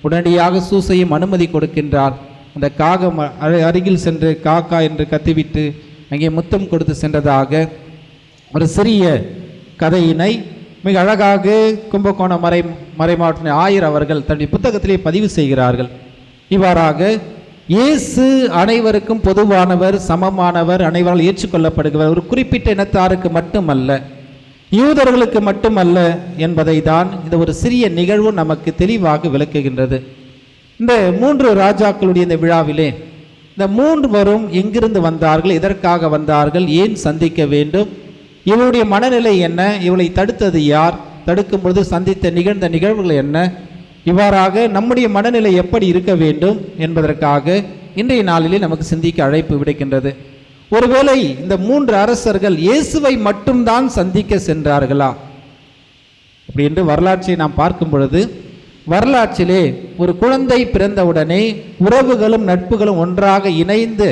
உடனடியாக சூசையும் அனுமதி கொடுக்கின்றார். அந்த காகம் அருகில் சென்று காக்கா என்று கத்திவிட்டு அங்கே முத்தம் கொடுத்து சென்றதாக ஒரு சிறிய கதையினை மிக அழகாக கும்பகோணம் மறைமாவட்ட ஆயர் அவர்கள் தன்னுடைய புத்தகத்திலே பதிவு செய்கிறார்கள். இவ்வாறாக இயேசு அனைவருக்கும் பொதுவானவர், சமமானவர், அனைவரால் ஏற்றுக்கொள்ளப்படுகிறவர், ஒரு குறிப்பிட்ட இனத்தாருக்கு மட்டுமல்ல, யூதர்களுக்கு மட்டுமல்ல என்பதை தான் இந்த ஒரு சிறிய நிகழ்வு நமக்கு தெளிவாக விளக்குகின்றது. இந்த 3 ராஜாக்களுடைய இந்த விழாவிலே இந்த 3 எங்கிருந்து வந்தார்கள், எதற்காக வந்தார்கள், ஏன் சந்திக்க வேண்டும், இவருடைய மனநிலை என்ன, இவளை தடுத்தது யார், தடுக்கும் பொழுது நிகழ்ந்த நிகழ்வுகள் என்ன, இவ்வாறாக நம்முடைய மனநிலை எப்படி இருக்க வேண்டும் என்பதற்காக இன்றைய நாளிலே நமக்கு சிந்திக்க அழைப்பு விடுக்கின்றது. ஒருவேளை இந்த 3 அரசர்கள் இயேசுவை மட்டும்தான் சந்திக்க சென்றார்களா? அப்படி என்று வரலாற்றை நாம் பார்க்கும் பொழுது, வரலாற்றிலே ஒரு குழந்தை பிறந்தவுடனே உறவுகளும் நட்புகளும் ஒன்றாக இணைந்து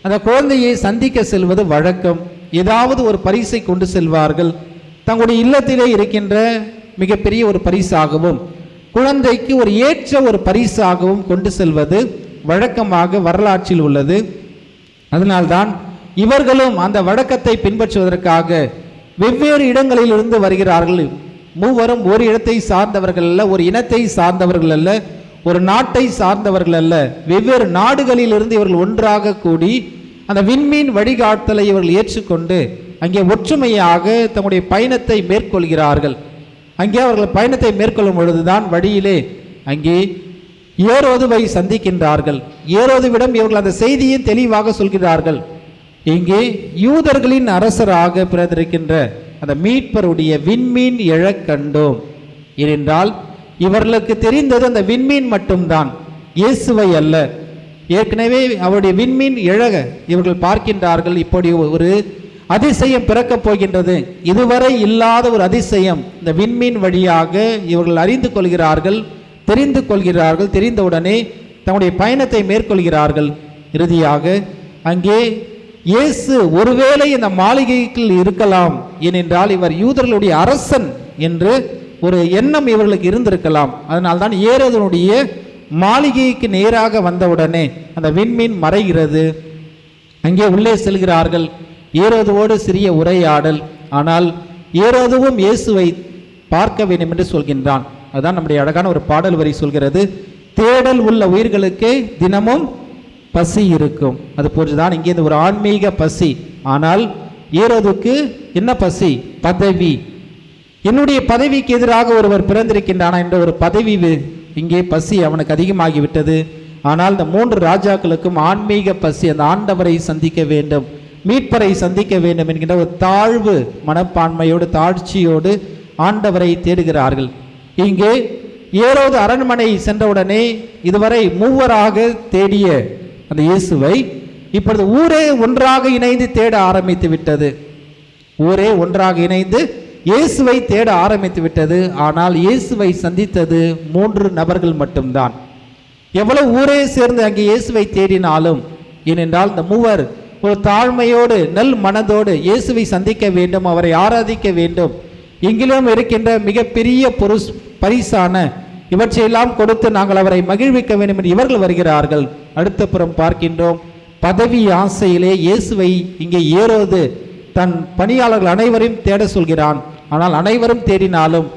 அந்த குழந்தையை சந்திக்க செல்வது வழக்கம். ஏதாவது ஒரு பரிசை கொண்டு செல்வார்கள். தங்களுடைய இல்லத்திலே இருக்கின்ற மிகப்பெரிய ஒரு பரிசாகவும் குழந்தைக்கு ஒரு ஏற்ற ஒரு பரிசாகவும் கொண்டு செல்வது வழக்கமாக வரலாற்றில் உள்ளது. அதனால்தான் இவர்களும் அந்த வழக்கத்தை பின்பற்றுவதற்காக வெவ்வேறு இடங்களிலிருந்து வருகிறார்கள். 3 ஒரு இடத்தை சார்ந்தவர்கள் அல்ல, ஒரு இனத்தை சார்ந்தவர்கள் அல்ல, ஒரு நாட்டை சார்ந்தவர்கள் அல்ல, வெவ்வேறு நாடுகளிலிருந்து இவர்கள் ஒன்றாக கூடி அந்த விண்மீன் வழிகாட்டலை இவர்கள் ஏற்றுக்கொண்டு அங்கே ஒற்றுமையாக தம்முடைய பயணத்தை மேற்கொள்கிறார்கள். அங்கே அவர்கள் பயணத்தை மேற்கொள்ளும் பொழுதுதான் வழியிலே அங்கே ஏரோதுவை சந்திக்கின்றார்கள். ஏரோதுவிடம் இவர்கள் அந்த செய்தியை தெளிவாக சொல்கிறார்கள். இங்கே யூதர்களின் அரசராக பிறந்திருக்கின்ற அந்த மீட்பருடைய விண்மீன் எழக் கண்டோம். ஏனென்றால் இவர்களுக்கு தெரிந்தது அந்த விண்மீன் மட்டும்தான், இயேசுவை அல்ல. ஏற்கனவே அவருடைய விண்மீன் எழக இவர்கள் பார்க்கின்றார்கள். இப்படி ஒரு அதிசயம் பிறக்கப் போகின்றது, இதுவரை இல்லாத ஒரு அதிசயம் இந்த விண்மீன் வழியாக இவர்கள் அறிந்து கொள்கிறார்கள், தெரிந்து கொள்கிறார்கள். தெரிந்தவுடனே தங்களுடைய பயணத்தை மேற்கொள்கிறார்கள். இறுதியாக அங்கே இயேசு ஒருவேளை இந்த மாளிகைக்குள் இருக்கலாம், ஏனென்றால் இவர் யூதர்களுடைய அரசன் என்று ஒரு எண்ணம் இவர்களுக்கு இருந்திருக்கலாம். அதனால்தான் ஏரோதுடைய மாளிகைக்கு நேராக வந்தவுடனே அந்த விண்மீன் மறைகிறது. அங்கே உள்ளே செல்கிறார்கள். ஏரோதுவோடு சிறிய உரையாடல். ஆனால் ஏரோதுவும் இயேசுவை பார்க்க வேண்டும் என்று சொல்கின்றான். அதுதான் நம்முடைய அழகான ஒரு பாடல் வரி சொல்கிறது, தேடல் உள்ள உயிர்களுக்கு தினமும் பசி இருக்கும். அது போன்றுதான் இங்கே இந்த ஒரு ஆன்மீக பசி. ஆனால் ஏரோதுக்கு என்ன பசி? பதவி. என்னுடைய பதவிக்கு எதிராக ஒருவர் பிறந்திருக்கின்றானா என்ற ஒரு பதவி இங்கே பசி அவனுக்கு அதிகமாகிவிட்டது. ஆனால் இந்த 3 ராஜாக்களுக்கும் ஆன்மீக பசி, அந்த ஆண்டவரை சந்திக்க வேண்டும், மீட்பரை சந்திக்க வேண்டும் என்கின்ற ஒரு தாழ்வு மனப்பான்மையோடு தாழ்ச்சியோடு ஆண்டவரை தேடுகிறார்கள். இங்கே ஏரோது அரண்மனை சென்றவுடனே இதுவரை 3 தேடிய அந்த இயேசுவை இப்பொழுது ஊரே ஒன்றாக இணைந்து தேட ஆரம்பித்து விட்டது. ஊரே ஒன்றாக இணைந்து இயேசுவை தேட ஆரம்பித்து விட்டது. ஆனால் இயேசுவை சந்தித்தது 3 நபர்கள் மட்டும்தான். எவ்வளவு ஊரே சேர்ந்து அங்கே இயேசுவை தேடினாலும், ஏனென்றால் இந்த 3 ஒரு தாழ்மையோடு நல் மனதோடு இயேசுவை சந்திக்க வேண்டும், அவரை ஆராதிக்க வேண்டும், எங்கிலும் இருக்கின்ற மிகப்பெரிய பரிசான இவற்றையெல்லாம் கொடுத்து நாங்கள் அவரை மகிழ்விக்க வேண்டும் என்று இவர்கள் வருகிறார்கள். அடுத்த புறம் பார்க்கின்றோம், பதவி ஆசையிலே இயேசுவை இங்கே ஏரோது தன் பணியாளர்கள் அனைவரையும் தேட சொல்கிறான். ஆனால் அனைவரும் தேடினாலும்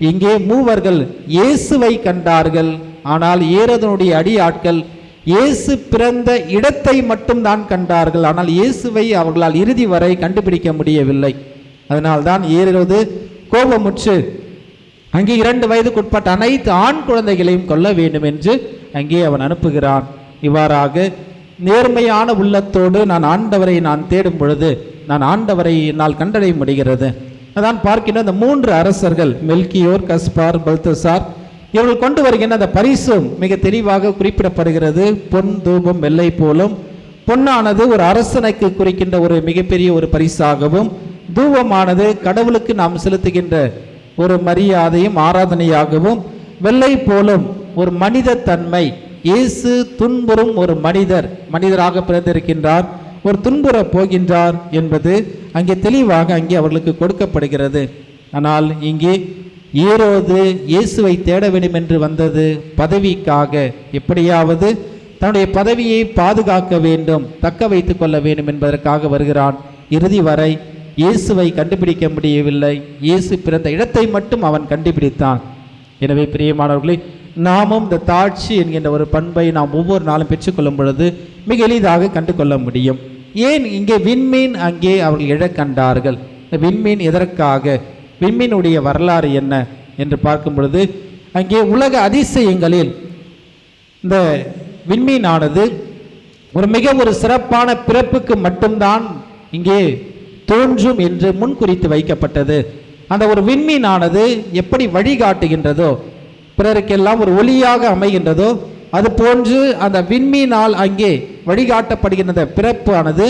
இங்கே 3 இயேசுவை கண்டார்கள். ஆனால் ஏரோதனுடைய அடியாட்கள் இயேசு பிறந்த இடத்தை மட்டும்தான் கண்டார்கள். ஆனால் இயேசுவை அவர்களால் இறுதி வரை கண்டுபிடிக்க முடியவில்லை. அதனால்தான் ஏரோது கோபமுற்று அங்கே 2 வயதுக்குட்பட்ட அனைத்து ஆண் குழந்தைகளையும் கொல்ல வேண்டும் என்று அங்கே அவன் அனுப்புகிறான். இவ்வாறாக நேர்மையான உள்ளத்தோடு நான் ஆண்டவரை தேடும் பொழுது நான் ஆண்டவரை என்னால் கண்டடைய முடிகிறது. அதான் பார்க்கின்ற அந்த 3 அரசர்கள் மெல்கியோர், கஸ்பார், பல்தசார் இவர்கள் கொண்டு வருகின்ற அந்த பரிசும் மிக தெளிவாக குறிப்பிடப்படுகிறது. பொன், தூபம், வெள்ளை போலும். பொன்னானது ஒரு அரசனுக்கு குறிக்கின்ற ஒரு மிகப்பெரிய ஒரு பரிசாகவும், தூபமானது கடவுளுக்கு நாம் செலுத்துகின்ற ஒரு மரியாதையும் ஆராதனையாகவும், வெள்ளை போலும் ஒரு மனித தன்மை. இயேசு துன்புறும் ஒரு மனிதராக பிறந்திருக்கின்றார், ஒரு துன்புற போகின்றார் என்பது அங்கே தெளிவாக அங்கே அவர்களுக்கு கொடுக்கப்படுகிறது. ஆனால் இங்கே ஏரோது இயேசுவை தேட வேண்டும் என்று வந்தது பதவிக்காக. எப்படியாவது தன்னுடைய பதவியை பாதுகாக்க வேண்டும், தக்க வைத்து கொள்ள வேண்டும் என்பதற்காக வருகிறான். இறுதி வரை இயேசுவை கண்டுபிடிக்க முடியவில்லை. இயேசு பிறந்த இடத்தை மட்டும் அவன் கண்டுபிடித்தான். எனவே பிரியமானவர்களே, நாமும் இந்த தாட்சி என்கின்ற ஒரு பண்பை நாம் ஒவ்வொரு நாளும் பெற்றுக்கொள்ளும் பொழுது மிக எளிதாக கண்டு கொள்ள முடியும். ஏன் இங்கே விண்மீன் அங்கே அவர்கள் எழக் கண்டார்கள்? இந்த விண்மீன் எதற்காக? விண்மீனுடைய வரலாறு என்ன என்று பார்க்கும் பொழுது அங்கே உலக அதிசயங்களில் இந்த விண்மீனானது ஒரு சிறப்பான பிறப்புக்கு மட்டும்தான் இங்கே தோன்றும் என்று முன்குறித்து வைக்கப்பட்டது. அந்த ஒரு விண்மீனானது எப்படி வழிகாட்டுகின்றதோ, பிறருக்கெல்லாம் ஒரு ஒளியாக அமைகின்றதோ, அது போன்று அந்த விண்மீனால் அங்கே வழிகாட்டப்படுகின்ற பிறப்பு ஆனது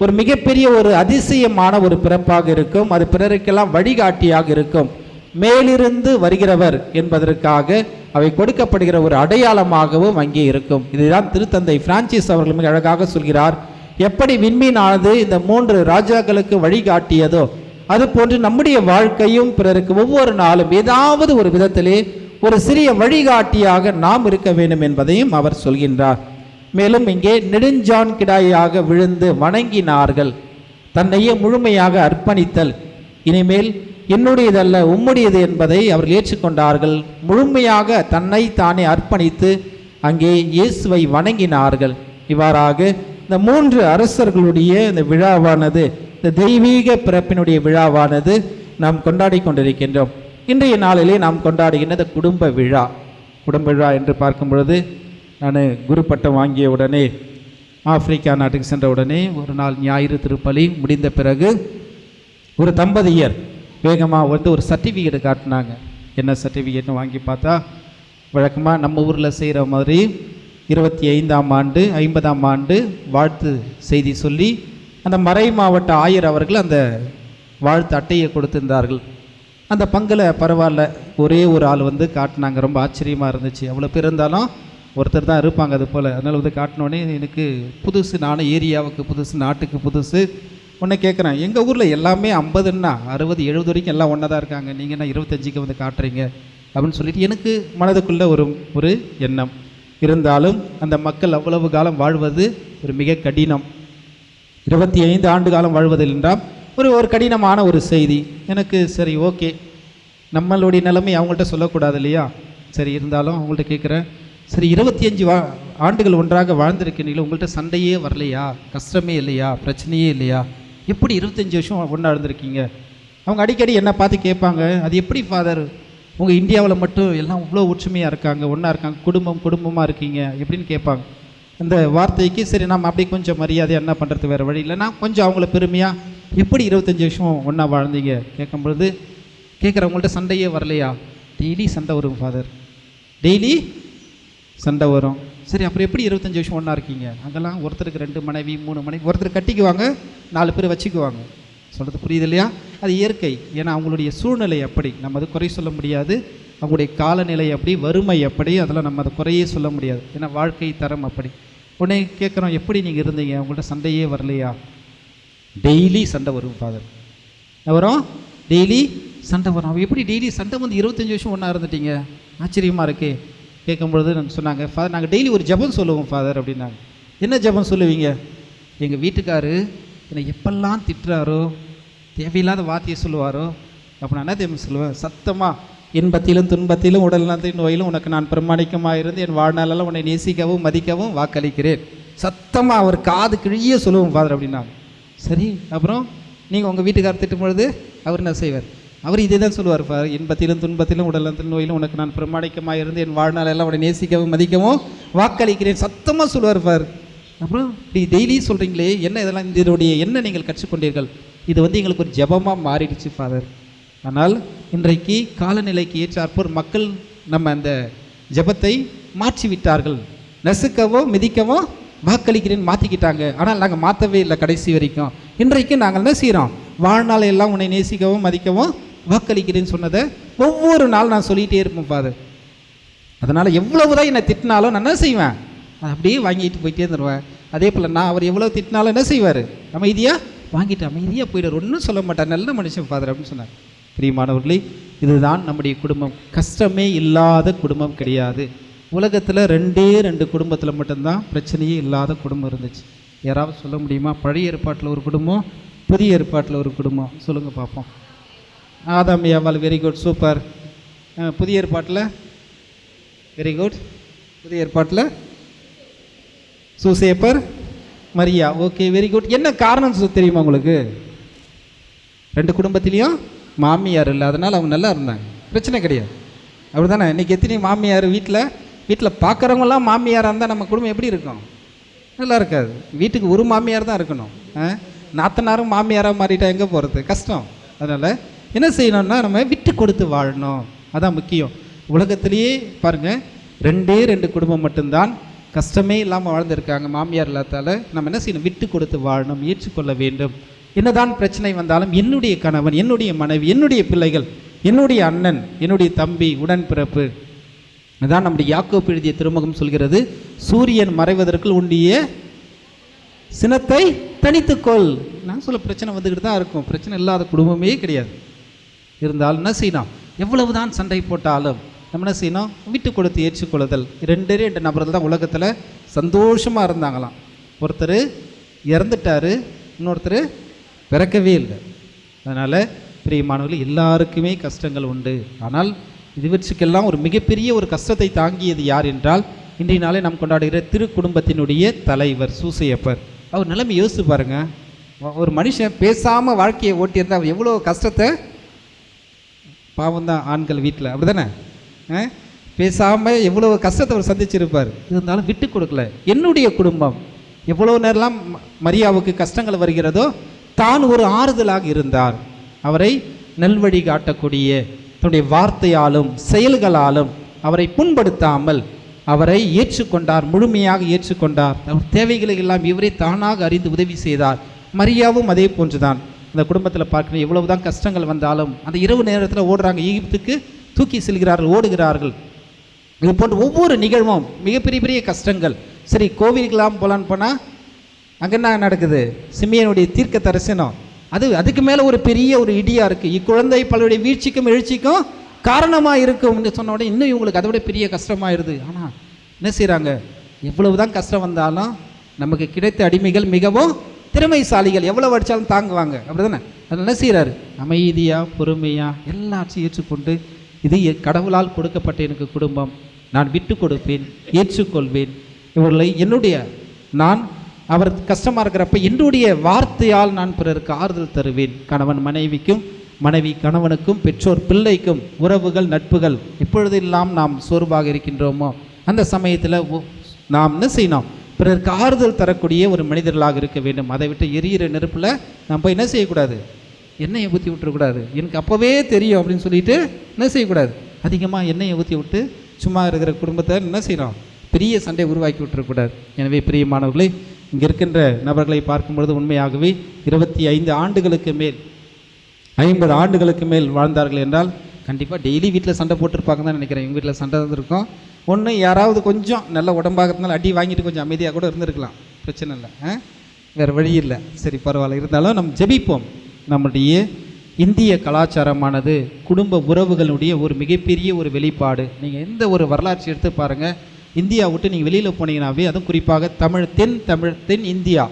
ஒரு மிகப்பெரிய ஒரு அதிசயமான ஒரு பிறப்பாக இருக்கும். அது பிறருக்கெல்லாம் வழிகாட்டியாக இருக்கும். மேலிருந்து வருகிறவர் என்பதற்காக அவை கொடுக்கப்படுகிற ஒரு அடையாளமாகவும் அங்கே இருக்கும். இதுதான் திருத்தந்தை பிரான்சிஸ் அவர்கள் மிக அழகாக சொல்கிறார். எப்படி விண்மீனானது இந்த 3 ராஜாக்களுக்கு வழிகாட்டியதோ, அது போன்று நம்முடைய வாழ்க்கையும் பிறருக்கு ஒவ்வொரு நாளும் ஏதாவது ஒரு விதத்திலே ஒரு சிறிய வழிகாட்டியாக நாம் இருக்க வேண்டும் என்பதையும் அவர் சொல்கின்றார். மேலும் இங்கே நெடுஞ்சான் கிடாயாக விழுந்து வணங்கினார்கள். தன்னையே முழுமையாக அர்ப்பணித்தல். இனிமேல் என்னுடையதல்ல உம்முடையது என்பதை அவர்கள் ஏற்றுக்கொண்டார்கள். முழுமையாக தன்னை தானே அர்ப்பணித்து அங்கே இயேசுவை வணங்கினார்கள். இவ்வாறாக இந்த 3 அரசர்களுடைய இந்த விழாவானது, இந்த தெய்வீக பிறப்பினுடைய விழாவானது நாம் கொண்டாடி கொண்டிருக்கின்றோம். இன்றைய நாளிலே நாம் கொண்டாடுகின்ற இந்த குடும்ப விழா என்று பார்க்கும் பொழுது, நான் குரு பட்டம் வாங்கிய உடனே ஆப்பிரிக்கா நாட்டுக்கு சென்ற உடனே ஒரு நாள் ஞாயிறு திருப்பலி முடிந்த பிறகு ஒரு தம்பதியர் வேகமாக ஒரு சர்டிஃபிகேட் காட்டினாங்க. என்ன சர்டிஃபிகேட்னு வாங்கி பார்த்தா, வழக்கமாக நம்ம ஊரில் செய்கிற மாதிரி 25ஆம் ஆண்டு 50ஆம் ஆண்டு வாழ்த்து செய்தி சொல்லி அந்த மறை மாவட்ட ஆயர் அவர்கள் அந்த வாழ்த்து அட்டையை கொடுத்திருந்தார்கள். அந்த பங்கில் பரவாயில்ல, ஒரே ஒரு ஆள் காட்டினாங்க. ரொம்ப ஆச்சரியமாக இருந்துச்சு. அவ்வளோ பேர் இருந்தாலும் ஒருத்தர் தான் இருப்பாங்க அது போல். அதனால் காட்டினோடனே எனக்கு புதுசு, நானும் ஏரியாவுக்கு புதுசு, நாட்டுக்கு புதுசு. உன்னை கேட்குறேன், எங்கள் ஊரில் எல்லாமே 50ன்னா 60 70 வரைக்கும் எல்லாம் ஒன்றா தான் இருக்காங்க, நீங்கள் என்ன 25க்கு காட்டுறீங்க அப்படின்னு சொல்லிட்டு எனக்கு மனதுக்குள்ளே ஒரு எண்ணம். இருந்தாலும் அந்த மக்கள் அவ்வளவு காலம் வாழ்வது ஒரு மிக கடினம். 25 ஆண்டு காலம் வாழ்வதில் என்றால் ஒரு கடினமான ஒரு செய்தி. எனக்கு சரி, ஓகே, நம்மளுடைய நிலைமை அவங்கள்ட்ட சொல்லக்கூடாது இல்லையா? சரி, இருந்தாலும் அவங்கள்ட்ட கேட்குறேன், சரி 25 ஆண்டுகள் ஒன்றாக வாழ்ந்திருக்கீங்களோ, உங்கள்கிட்ட சண்டையே வரலையா, கஷ்டமே இல்லையா, பிரச்சனையே இல்லையா, எப்படி 25 வருஷம் ஒன்றா இருந்திருக்கீங்க? அவங்க அடிக்கடி என்ன பார்த்து கேட்பாங்க, அது எப்படி ஃபாதர் உங்கள் இந்தியாவில் மட்டும் எல்லாம் இவ்வளோ ஒற்றுமையாக இருக்காங்க, ஒன்றா இருக்காங்க, குடும்பமாக இருக்கீங்க எப்படின்னு கேட்பாங்க. அந்த வார்த்தைக்கு சரி நாம் அப்படி கொஞ்சம் மரியாதையாக என்ன பண்ணுறது, வேறு வழி இல்லைன்னா கொஞ்சம் அவங்கள பெருமையாக எப்படி 25 வருஷம் ஒன்றா வாழ்ந்தீங்க கேட்கும்பொழுது கேட்குறவங்கள்ட்ட சண்டையே வரலையா? டெய்லி சண்டை வரும் ஃபாதர், டெய்லி சண்டை வரும். சரி, அப்புறம் எப்படி 25 வருஷம் ஒன்றா இருக்கீங்க? அங்கெல்லாம் ஒருத்தருக்கு 2 மனைவி 3 மனைவி, ஒருத்தர் கட்டிக்குவாங்க, 4 பேர் வச்சுக்குவாங்க. சொல்கிறது புரியுது இல்லையா? அது இயற்கை. ஏன்னா அவங்களுடைய சூழ்நிலை அப்படி, நம்ம அது குறை சொல்ல முடியாது. அவங்களுடைய காலநிலை அப்படி, வறுமை அப்படி, அதெல்லாம் நம்ம அதை குறையே சொல்ல முடியாது. ஏன்னா வாழ்க்கை தரம் அப்படி. உடனே கேட்குறோம், எப்படி நீங்கள் இருந்தீங்க, உங்கள்கிட்ட சண்டையே வரலையா? டெய்லி சண்டை வரும் ஃபாதர். வரும், டெய்லி சண்டை வரும். எப்படி டெய்லி சண்டை 25 வருஷம் ஒன்றா இருந்துட்டீங்க? ஆச்சரியமாக இருக்கே. கேட்கும்பொழுது நான் சொன்னாங்க, ஃபாதர் நாங்கள் டெய்லி ஒரு ஜபம் சொல்லுவோம் ஃபாதர் அப்படின்னாங்க. என்ன ஜபம் சொல்லுவீங்க? எங்கள் வீட்டுக்காரு என்னை எப்பெல்லாம் திட்டுறாரோ, தேவையில்லாத வார்த்தையை சொல்லுவாரோ, அப்போ நான் என்ன தேவை சொல்லுவேன், சத்தமாக, இன்பத்திலும் துன்பத்திலும் உடல் நலத்தின் நோயிலும் உனக்கு நான் பிரமாணிக்கமாக இருந்து என் வாழ்நாளெல்லாம் உன்னை நேசிக்கவும் மதிக்கவும் வாக்களிக்கிறேன். சத்தமாக அவர் காது கிழிய சொல்லுவோம் ஃபாதர் அப்படின்னாங்க. சரி, அப்புறம் நீங்கள் உங்கள் வீட்டுக்காரர் திட்டும் பொழுது அவர் என்ன செய்வார்? அவர் இதே தான் சொல்லுவார் ஃபாதர், இன்பத்திலும் துன்பத்திலும் உடல் நலத்தின் நோயிலும் உனக்கு நான் பிரமாணிக்கமாக இருந்து என் வாழ்நாளெல்லாம் உன்னை நேசிக்கவும் மதிக்கவும் வாக்களிக்கிறேன். சத்தமாக சொல்லுவார் ஃபாதர். அப்புறம் இப்படி டெய்லி சொல்கிறீங்களே என்ன இதெல்லாம் இதனுடைய என்ன நீங்கள் கற்றுக்கொண்டீர்கள்? இது எங்களுக்கு ஒரு ஜெபமாக மாறிடுச்சு ஃபாதர். ஆனால் இன்றைக்கு காலநிலைக்கு ஏற்றாற்போர் மக்கள் நம்ம அந்த ஜெபத்தை மாற்றி விட்டார்கள். நசுக்கவோ மிதிக்கவோ வாக்களிக்கிறேன்னு மாற்றிக்கிட்டாங்க. ஆனால் நாங்கள் மாற்றவே இல்லை கடைசி வரைக்கும். இன்றைக்கு நாங்கள் என்ன செய்கிறோம்? வாழ்நாள் எல்லாம் உன்னை நேசிக்கவும் மதிக்கவும் வாக்களிக்கிறேன்னு சொன்னதை ஒவ்வொரு நாள் நான் சொல்லிகிட்டே இருப்பேன் ஃபாதர். அதனால் எவ்வளவுதான் என்னை திட்டினாலும் நான் என்ன செய்வேன்? அப்படியே வாங்கிட்டு போயிட்டே இருந்துருவேன். அதே போல் நான் அவர் எவ்வளோ திட்டினாலும் என்ன செய்வார்? அமைதியாக வாங்கிட்டு அமைதியாக போயிடுவார். ஒன்றும் சொல்ல மாட்டார். நல்ல மனுஷன் ஃபாதர் அப்படின்னு சொன்னார். பிரியமானவர்களே, இதுதான் நம்முடைய குடும்பம். கஷ்டமே இல்லாத குடும்பம் கிடையாது. உலகத்தில் 2 குடும்பத்தில் மட்டும்தான் பிரச்சனையே இல்லாத குடும்பம் இருந்துச்சு. யாராவது சொல்ல முடியுமா? பழைய ஏற்பாட்டில் ஒரு குடும்பம், புதிய ஏற்பாட்டில் ஒரு குடும்பம். சொல்லுங்கள் பார்ப்போம். ஆதாம் ஏவாள், வெரி குட், சூப்பர். புதிய ஏற்பாட்டில் வெரி குட். புதிய ஏற்பாட்டில் Susaiappar, Maria. Okay, very good. என்ன காரணம் தெரியுமா உங்களுக்கு? 2 குடும்பத்திலையும் மாமியார் இல்லை, அதனால் அவங்க நல்லா இருந்தாங்க, பிரச்சனை கிடையாது. அப்படி தானே? இன்றைக்கி எத்தனை மாமியார் வீட்டில் பார்க்குறவங்களாம் மாமியாராக இருந்தால் நம்ம குடும்பம் எப்படி இருக்கும்? நல்லா இருக்காது. வீட்டுக்கு ஒரு மாமியார் தான் இருக்கணும். நாத்தனாரும் மாமியாராக மாறிட்டா எங்கே போகிறது? கஷ்டம். அதனால் என்ன செய்யணும்னா நம்ம விட்டு கொடுத்து வாழணும். அதான் முக்கியம். உலகத்திலேயே பாருங்கள், 2 குடும்பம் மட்டும்தான் கஷ்டமே இல்லாமல் வாழ்ந்துருக்காங்க மாமியார் இல்லாதால. நம்ம என்ன செய்யணும்? விட்டு கொடுத்து வாழணும், ஏற்றுக்கொள்ள வேண்டும். என்னதான் பிரச்சனை வந்தாலும் என்னுடைய கணவன், என்னுடைய மனைவி, என்னுடைய பிள்ளைகள், என்னுடைய அண்ணன், என்னுடைய தம்பி, உடன்பிறப்பு. அதான் நம்முடைய யாக்கோபு எழுதிய திருமுகம் சொல்கிறது, சூரியன் மறைவதற்குள் உண்டிய சினத்தை தனித்துக்கொள். நான் சொல்ல பிரச்சனை வந்துக்கிட்டு தான் இருக்கும். பிரச்சனை இல்லாத குடும்பமே கிடையாது. இருந்தாலும் என்ன செய்யணும்? எவ்வளவுதான் சண்டை போட்டாலும் நம்ம என்ன செய்யணும்? விட்டு கொடுத்து ஏற்றுக்கொள்ளுதல். 2 நபர்கள் தான் உலகத்தில் சந்தோஷமாக இருந்தாங்களாம். ஒருத்தர் இறந்துட்டார், இன்னொருத்தர் பிறக்கவே இல்லை. அதனால் பிரியமானவர்கள், எல்லாருக்குமே கஷ்டங்கள் உண்டு. ஆனால் இதுவற்றுக்கெல்லாம் ஒரு மிகப்பெரிய ஒரு கஷ்டத்தை தாங்கியது யார் என்றால், இன்றைய நாளே நாம் கொண்டாடுகிற திரு குடும்பத்தினுடைய தலைவர் சூசையப்பர். அவர் நிலைமை யோசித்து பாருங்கள். ஒரு மனுஷன் பேசாமல் வாழ்க்கையை ஓட்டியிருந்தால் அவர் எவ்வளோ கஷ்டத்தை, பாவம் தான் ஆண்கள் வீட்டில், அப்படி தானே? பேசாமல் எவ்வளோ கஷ்டத்தை அவர் சந்திச்சிருப்பார். இருந்தாலும் விட்டு கொடுக்கல. என்னுடைய குடும்பம் எவ்வளோ நேரம்லாம் மரியாவுக்கு கஷ்டங்கள் வருகிறதோ தான் ஒரு ஆறுதலாக இருந்தார். அவரை நல்வழி காட்டக்கூடிய தன்னுடைய வார்த்தையாலும் செயல்களாலும் அவரை புண்படுத்தாமல் அவரை ஏற்றுக்கொண்டார், முழுமையாக ஏற்றுக்கொண்டார். அவர் தேவைகளை எல்லாம் இவரே தானாக அறிந்து உதவி செய்தார். மரியாவும் அதே போன்றுதான். அந்த குடும்பத்தில் பார்க்கணும், எவ்வளவுதான் கஷ்டங்கள் வந்தாலும் அந்த இரவு நேரத்தில் ஓடுறாங்க, எகிப்துக்கு தூக்கி செல்கிறார்கள், ஓடுகிறார்கள். இது போன்ற ஒவ்வொரு நிகழ்வும் மிகப்பெரிய கஷ்டங்கள். சரி, கோவிலுக்கெல்லாம் போகலான்னு போனால் அங்கே என்ன நடக்குது? சிமியனுடைய தீர்க்க தரிசனம். அதுக்கு மேலே ஒரு பெரிய ஒரு இடியாக இருக்குது. இக்குழந்தை பலருடைய வீழ்ச்சிக்கும் எழுச்சிக்கும் காரணமாக இருக்கும் என்று சொன்ன உடனே இன்னும் இவங்களுக்கு அதை விட பெரிய கஷ்டமாயிருது. ஆனால் என்ன செய்கிறாங்க? எவ்வளவு தான் கஷ்டம் வந்தாலும் நமக்கு கிடைத்த அடிமைகள் மிகவும் திறமைசாலிகள், எவ்வளோ அடித்தாலும் தாங்குவாங்க, அப்படி தானே? அது என்ன செய்கிறாரு? அமைதியாக பொறுமையாக எல்லாத்தையும் ஏற்றுக்கொண்டு, இது கடவுளால் கொடுக்கப்பட்ட எனக்கு குடும்பம், நான் விட்டு கொடுப்பேன், ஏற்றுக்கொள்வேன். இவர்களை நான் அவர் கஷ்டமாக இருக்கிறப்ப என்னுடைய வார்த்தையால் நான் பிறருக்கு ஆறுதல் தருவேன். கணவன் மனைவிக்கும், மனைவி கணவனுக்கும், பெற்றோர் பிள்ளைக்கும், உறவுகள் நட்புகள் எப்பொழுதெல்லாம் நாம் சோர்வாக இருக்கின்றோமோ அந்த சமயத்தில் நாம் என்ன செய்யணும்? பிறருக்கு ஆறுதல் தரக்கூடிய ஒரு மனிதர்களாக இருக்க வேண்டும். அதை விட்டு எரியிற நெருப்பில் நாம் போய் என்ன செய்யக்கூடாது? எண்ணெயை ஊற்றி விட்டுறக்கூடாது. எனக்கு அப்போவே தெரியும் அப்படின்னு சொல்லிட்டு என்ன செய்யக்கூடாது? அதிகமாக எண்ணெயை ஊற்றி விட்டு சும்மா இருக்கிற குடும்பத்தை என்ன செய்யணும்? பெரிய சண்டை உருவாக்கி விட்டுறக்கூடாது. எனவே பிரியமானவர்களே, இங்கே இருக்கின்ற நபர்களை பார்க்கும்பொழுது உண்மையாகவே 25 ஆண்டுகளுக்கு மேல் 50 ஆண்டுகளுக்கு மேல் வாழ்ந்தார்கள் என்றால் கண்டிப்பாக டெய்லி வீட்டில் சண்டை போட்டிருப்பாங்க தான் நினைக்கிறேன். எங்கள் வீட்டில் சண்டை இருந்திருக்கும். ஒன்று யாராவது கொஞ்சம் நல்ல உடம்பாகிறதுனால அடி வாங்கிட்டு கொஞ்சம் அமைதியாக கூட இருந்திருக்கலாம், பிரச்சனை இல்லை, வேறு வழி இல்லை. சரி, பரவாயில்ல. இருந்தாலும் நம்ம ஜெபிப்போம். நம்முடைய இந்திய கலாச்சாரமானது குடும்ப உறவுகளுடைய ஒரு மிகப்பெரிய ஒரு வெளிப்பாடு. நீங்கள் எந்த ஒரு வரலாற்று எடுத்து பாருங்கள், இந்தியா விட்டு நீங்கள் வெளியில் போனீங்கன்னாவே, அதுவும் குறிப்பாக தென் இந்தியா,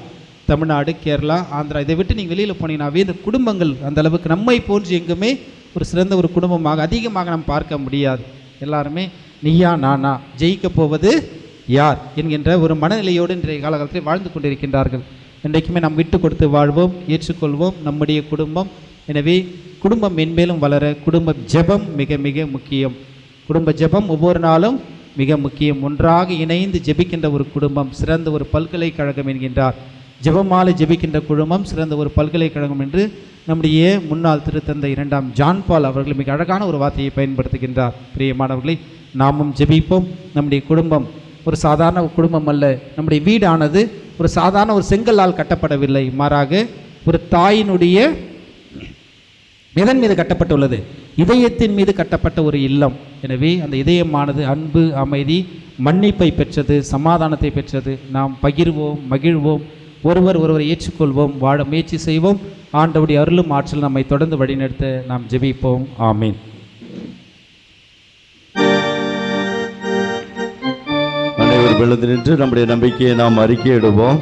தமிழ்நாடு, கேரளா, ஆந்திரா, இதை விட்டு நீங்கள் வெளியில் போனீங்கன்னாவே இந்த குடும்பங்கள் அந்த அளவுக்கு நம்மை போன்று எங்குமே ஒரு சிறந்த ஒரு குடும்பமாக அதிகமாக நாம் பார்க்க முடியாது. எல்லாருமே நீயா நானா, ஜெயிக்க போவது யார் என்கின்ற ஒரு மனநிலையோடு இன்றைய காலகட்டத்தில் வாழ்ந்து கொண்டிருக்கின்றார்கள். இன்றைக்குமே நாம் விட்டு கொடுத்து வாழ்வோம், ஏற்றுக்கொள்வோம் நம்முடைய குடும்பம். எனவே குடும்பம் மென்மேலும் வளர குடும்ப ஜெபம் மிக மிக முக்கியம். குடும்ப ஜெபம் ஒவ்வொரு நாளும் மிக முக்கியம். ஒன்றாக இணைந்து ஜெபிக்கின்ற ஒரு குடும்பம் சிறந்த ஒரு பல்கலைக்கழகம் என்கின்றார். ஜெபமாலை ஜெபிக்கின்ற குடும்பம் சிறந்த ஒரு பல்கலைக்கழகம் என்று நம்முடைய முன்னாள் திருத்தந்தை 2ஆம் ஜான் பால் அவர்கள் மிக அழகான ஒரு வார்த்தையை பயன்படுத்துகின்றார். பிரியமானவர்களை, நாமும் ஜெபிப்போம். நம்முடைய குடும்பம் ஒரு சாதாரண குடும்பம் அல்ல. நம்முடைய வீடானது ஒரு சாதாரண ஒரு செங்கல்லால் கட்டப்படவில்லை. மாறாக ஒரு தாயினுடைய எதன் மீது கட்டப்பட்டுள்ளது? இதயத்தின் மீது கட்டப்பட்ட ஒரு இல்லம். எனவே அந்த இதயமானது அன்பு, அமைதி, மன்னிப்பை பெற்றது, சமாதானத்தை பெற்றது. நாம் பகிர்வோம், மகிழ்வோம், ஒருவர் ஏற்றுக்கொள்வோம், வாழ முயற்சி செய்வோம். ஆண்டவருடைய அருளும் ஆற்றல் நம்மை தொடர்ந்து வழிநடத்த நாம் ஜெபிப்போம். ஆமீன். அனைவரும் எழுந்து நின்று நம்முடைய நம்பிக்கையை நாம் அறிக்கையிடுவோம்.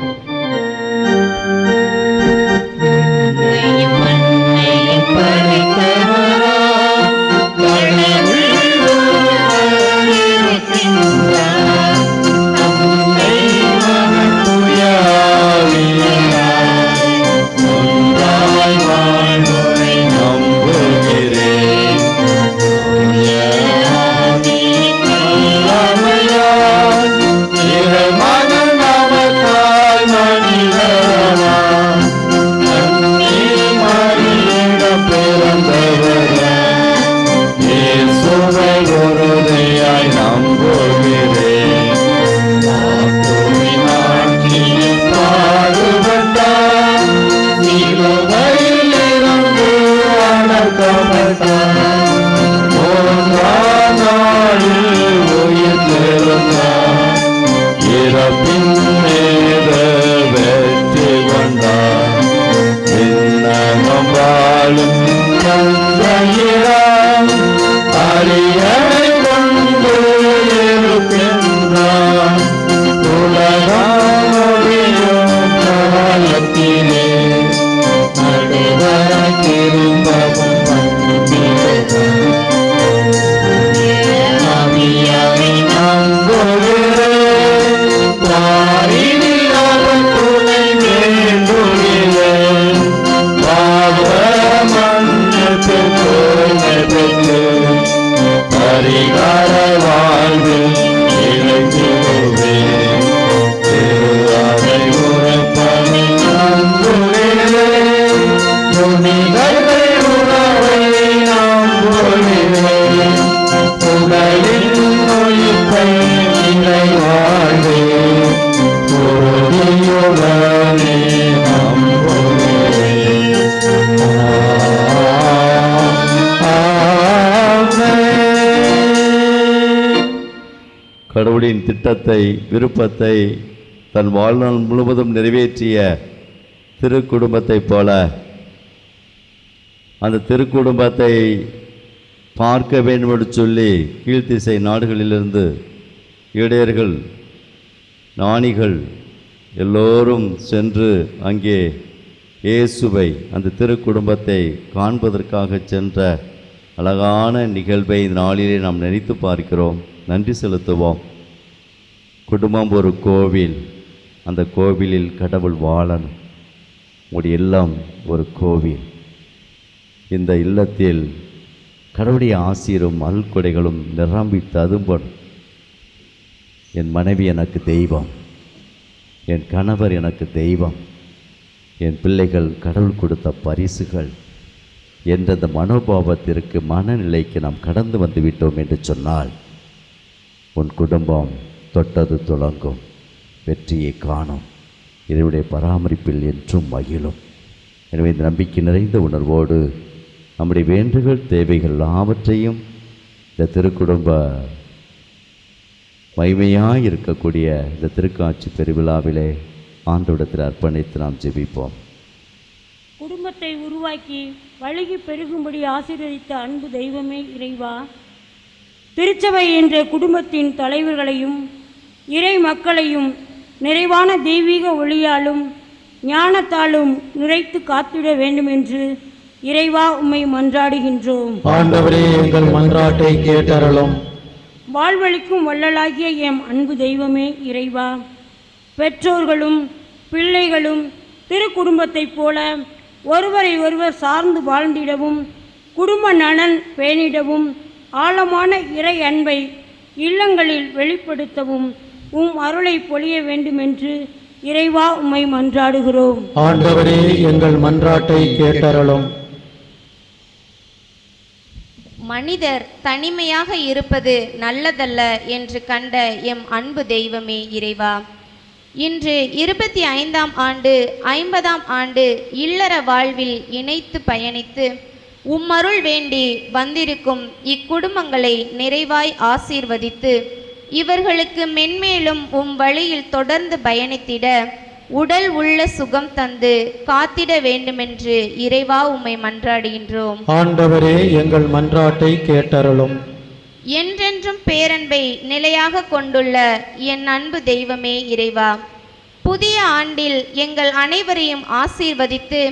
கடவுளின் திட்டத்தை, விருப்பத்தை தன் வாழ்நாள் முழுவதும் நிறைவேற்றிய திருக்குடும்பத்தைப் போல அந்த திருக்குடும்பத்தை பார்க்க வேண்டும் என்று சொல்லி கீழ்த்திசை நாடுகளிலிருந்து இடையர்கள், ஞானிகள் எல்லோரும் சென்று அங்கே இயேசுவை, அந்த திருக்குடும்பத்தை காண்பதற்காக சென்ற அழகான நிகழ்வை இந்த நாளிலே நாம் நினைத்து பார்க்கிறோம். நன்றி செலுத்துவோம். குடும்பம் ஒரு கோவில், அந்த கோவிலில் கடவுள் வாழணும். உங்களுடைய இல்லம் ஒரு கோவில். இந்த இல்லத்தில் கடவுளுடைய ஆசீரும் அருள்கொடைகளும் நிரம்பி ததும்படும். என் மனைவி எனக்கு தெய்வம், என் கணவர் எனக்கு தெய்வம், என் பிள்ளைகள் கடவுள் கொடுத்த பரிசுகள் என்ற அந்த மனோபாவத்திற்கு, மனநிலைக்கு நாம் கடந்து வந்து விட்டோம் என்று சொன்னால் உன் குடும்பம் தொட்டது துளங்கும், வெற்றியை காணும், இதனுடைய பராமரிப்பில் என்றும் மகிழும். எனவே இந்த நம்பிக்கை நிறைந்த உணர்வோடு நம்முடைய வேண்டுகள், தேவைகள் எல்லாவற்றையும் இந்த திருக்குடும்ப மகிமையாக இருக்கக்கூடிய இந்த திருக்காட்சி பெருவிழாவிலே ஆண்டவரிடத்தில் அர்ப்பணித்து நாம் ஜெபிப்போம். குடும்பத்தை உருவாக்கி வழுகி பெருகும்படி ஆசீர்வதித்த அன்பு தெய்வமே இறைவா, திருச்சபை என்ற குடும்பத்தின் தலைவர்களையும் இறை மக்களையும் நிறைவான தெய்வீக ஒளியாலும் ஞானத்தாலும் நிறைத்து காத்திட வேண்டும் என்று இறைவா உம்மை மன்றாடுகின்றோம். ஆண்டவரே, எங்கள் மன்றாட்டை கேட்டருளும். வாழ்வளிக்கும் வள்ளலாகிய எம் அன்பு தெய்வமே இறைவா, பெற்றோர்களும் பிள்ளைகளும் திருக்குடும்பத்தைப் போல ஒருவரை ஒருவர் சார்ந்து வாழ்ந்திடவும், குடும்ப நலன் பேணிடவும் ஆழமான இறை அன்பை இல்லங்களில் வெளிப்படுத்தவும் உம் அருளை பொழிய வேண்டுமென்று இறைவா உம்மை மன்றாடுகிறோம். ஆண்டவரே, எங்கள் மன்றாட்டை கேட்டருளும். மனிதர் தனிமையாக இருப்பது நல்லதல்ல என்று கண்ட எம் அன்பு தெய்வமே இறைவா, இன்று 25ஆம் ஆண்டு 50ஆம் ஆண்டு இல்லற வாழ்வில் இணைத்து பயணித்து உம்மருள் வேண்டி வந்திருக்கும் இக்குடும்பங்களை நிறைவாய் ஆசீர்வதித்து இவர்களுக்கு மென்மேலும் உம் வழியில் தொடர்ந்து பயணித்திட உடல் உள்ள சுகம் தந்து காத்திட வேண்டுமென்று இறைவா உம்மை மன்றாடுகின்றோம். ஆண்டவரே, எங்கள் மன்றாட்டை கேட்டருளும். என்றென்றும் பேரன்பை நிலையாக கொண்டுள்ள என் அன்பு தெய்வமே இறைவா, புதிய ஆண்டில் எங்கள் அனைவரையும் ஆசீர்வதித்து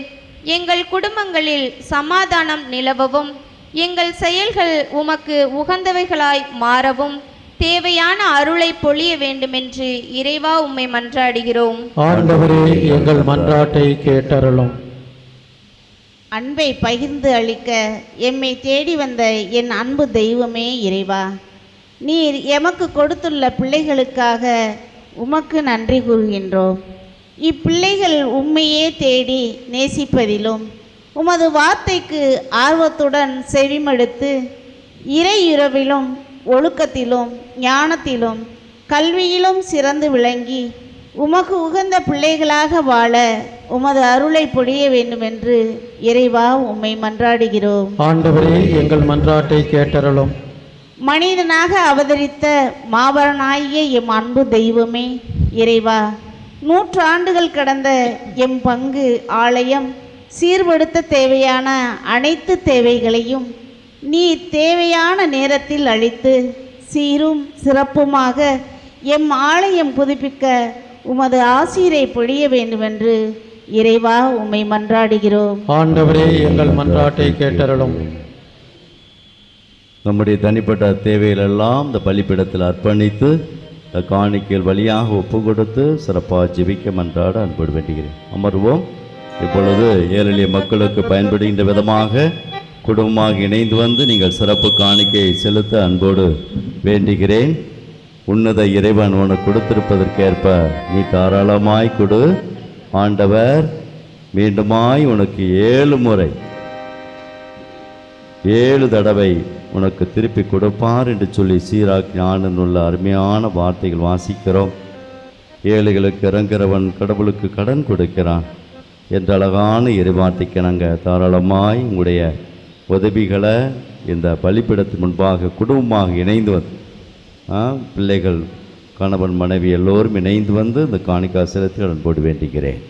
எங்கள் குடும்பங்களில் சமாதானம் நிலவவும் எங்கள் செயல்கள் உமக்கு உகந்தவைகளாய் மாறவும் தேவையான அருளை பொழிய வேண்டுமென்று இறைவா உம்மை மன்றாடுகிறோம். ஆண்டவரே, எங்கள் மன்றாட்டை கேட்டருளும். அன்பை பகிர்ந்து அளிக்க எம்மை தேடி வந்த என் அன்பு தெய்வமே இறைவா, நீர் எமக்கு கொடுத்துள்ள பிள்ளைகளுக்காக உமக்கு நன்றி கூறுகின்றோம். இப்பிள்ளைகள் உம்மையே தேடி நேசிப்பதிலும் உமது வார்த்தைக்கு ஆர்வத்துடன் செவிமடுத்து இறையுறவிலும் ஒழுக்கத்திலும் ஞானத்திலும் கல்வியிலும் சிறந்து விளங்கி உமக்கு உகந்த பிள்ளைகளாக வாழ உமது அருளை பொழிய வேண்டுமென்று இறைவா உம்மை மன்றாடுகிறோம். ஆண்டவரே, எங்கள் மன்றாட்டை கேட்டருளும். மனிதனாக அவதரித்த மாபரனாகிய எம் அன்பு தெய்வமே இறைவா, 100 ஆண்டுகள் கடந்த எம் பங்கு ஆலயம் சீர்படுத்த தேவையான அனைத்து தேவைகளையும் நீ தேவையான நேரத்தில் அளித்து சீரும் சிறப்புமாக எம் ஆலயம் புதுப்பிக்க உமது ஆசீரை பொழிய வேண்டுமென்று இறைவா உம்மை மன்றாடுகிறோம். ஆண்டவரே, எங்கள் மன்றாட்டை கேட்டருளும். நம்முடைய தனிப்பட்ட தேவைகளெல்லாம் இந்த பலிப்பிடத்தில் அர்ப்பணித்து இந்த காணிக்கைகள் வழியாக ஒப்பு கொடுத்து சிறப்பாக ஜெபிக்க மன்றாட அன்போடு வேண்டுகிறேன். அமர்வோம். இப்பொழுது ஏழை எளிய மக்களுக்கு பயன்படுகின்ற விதமாக குடும்பமாக இணைந்து வந்து நீங்கள் சிறப்பு காணிக்கையை செலுத்த அன்போடு வேண்டுகிறேன். உன்னத இறைவன் உனக்கு கொடுத்திருப்பதற்கேற்ப நீ தாராளமாய் கொடு. ஆண்டவர் மீண்டுமாய் உனக்கு 7 முறை 7 தடவை உனக்கு திருப்பி கொடுப்பார் என்று சொல்லி சீராக் ஞானனுள்ள அருமையான வார்த்தைகள் வாசிக்கிறோம். ஏழைகளுக்கு இறங்குறவன் கடவுளுக்கு கடன் கொடுக்கிறான் என்ற அழகான இறைவார்த்தைக்கு நாங்கள் தாராளமாய் உங்களுடைய உதவிகளை இந்த பலிப்பிடத்தின் முன்பாக குடும்பமாக இணைந்து வந்து பிள்ளைகள் கணவன் மனைவி எல்லோரும் இணைந்து வந்து இந்த காணிக்கை செலுத்தி அன்போடு வேண்டுகிறேன்.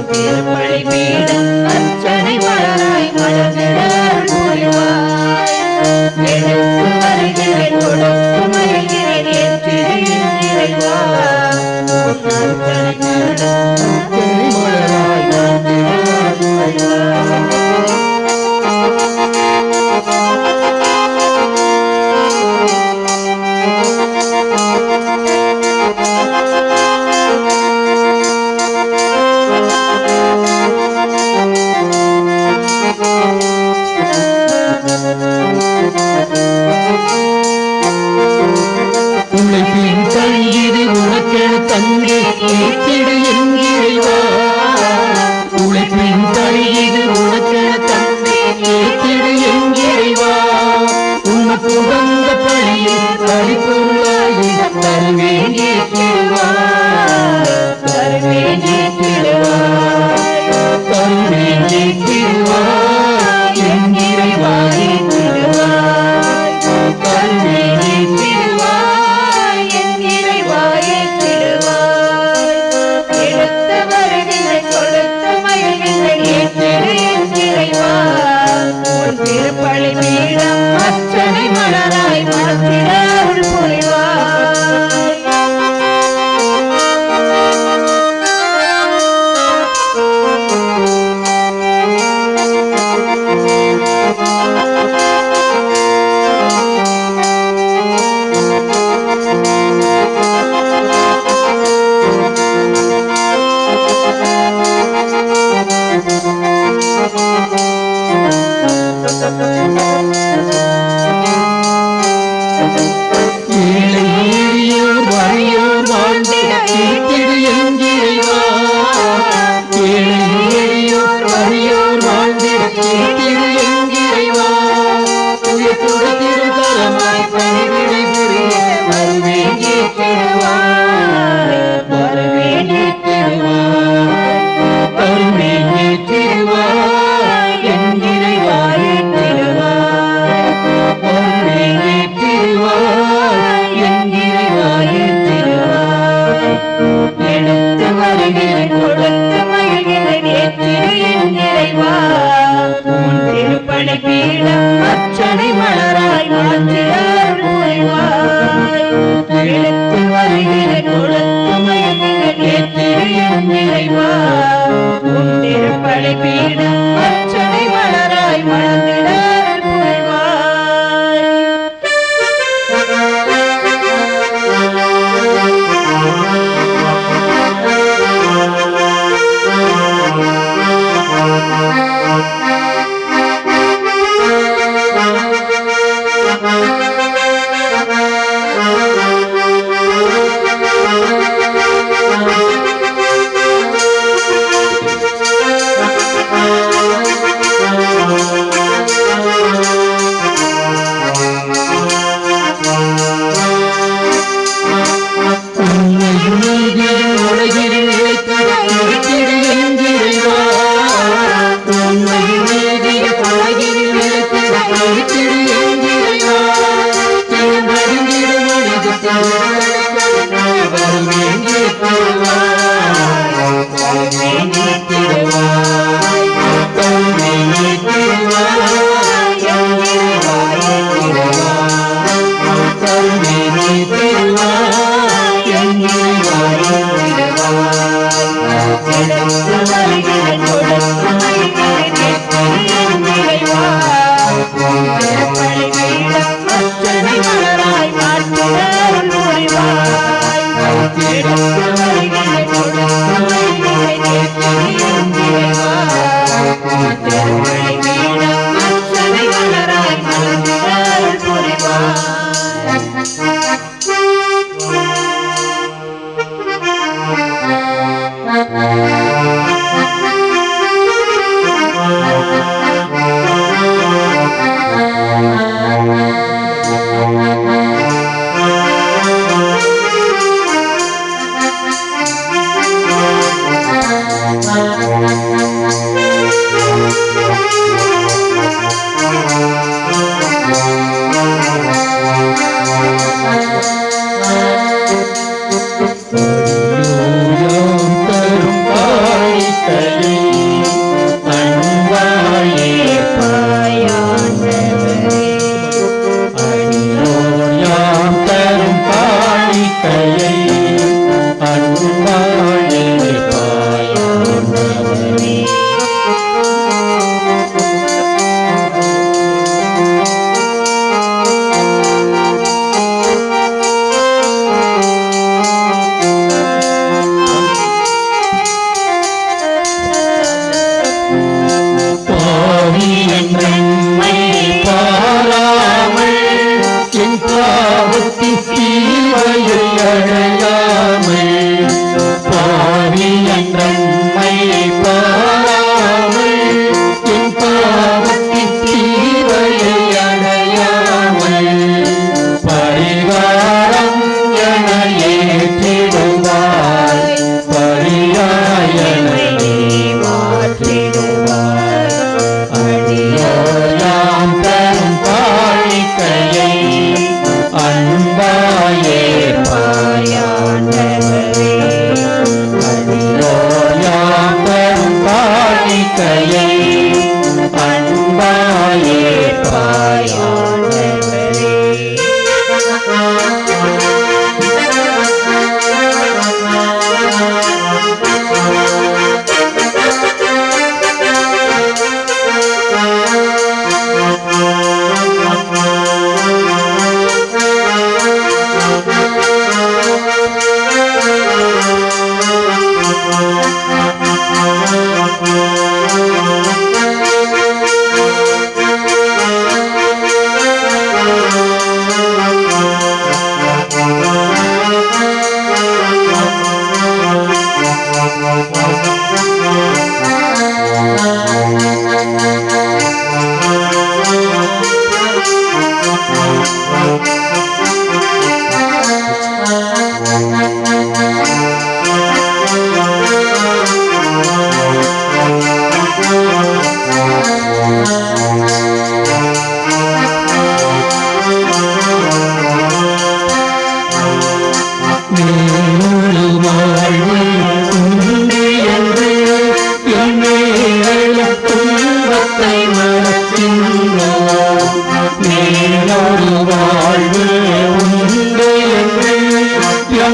திருப்பலி பீடம் அர்ச்சனை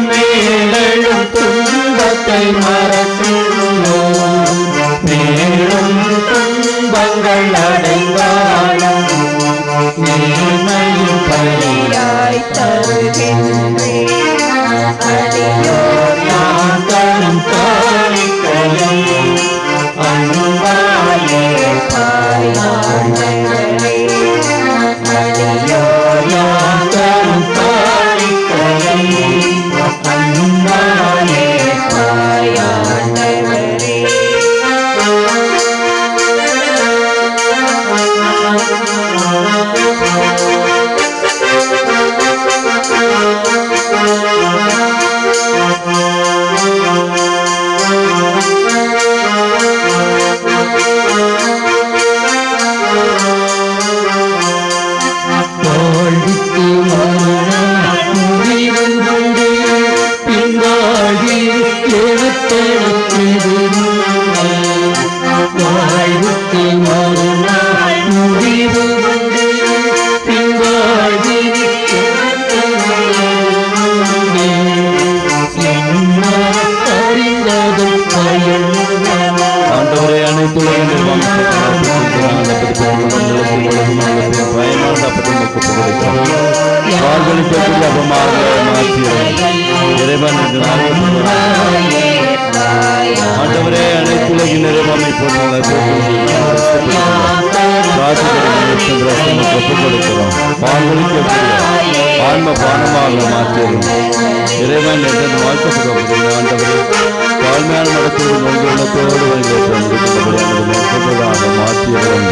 மேலும் துன்பத்தை மறக்கின்றோம், மேலும் துன்பங்கள் அடைந்தாலும் மேன்மையும் பலியாய் தருகின்றேன். அடியோர் யார் தரும் காணிக்கையை அன்பாலே பாயாண்டவரே. அடியோர் யார் தரும் காணிக்கையை அன்பாலே பாயாண்டவரே. வாழ்வுக்கு மறுநாள் முடிவு கொண்டு பின்வாழ்வி எழுத்தெடுத்தது உண்மை. வாழ்வுக்கு மறுநாள் முடிவு கொண்டு பின்வாழ்வி அறிந்ததும் பயன். ஆண்டவரே, அனைத்து ஆண்டவரே, அனைத்து உலகின் நிறைவாமை கொடுக்கிறோம். பால்களுக்கு ஆன்ம பானமாக மாற்றிடும் இறைவன் என்று வாழ்க்கப்படுகிறோம். ஆண்டவரே, தாழ்மையான நடத்துவது நோய்களோடு வருகிறதாக மாற்றியவன்.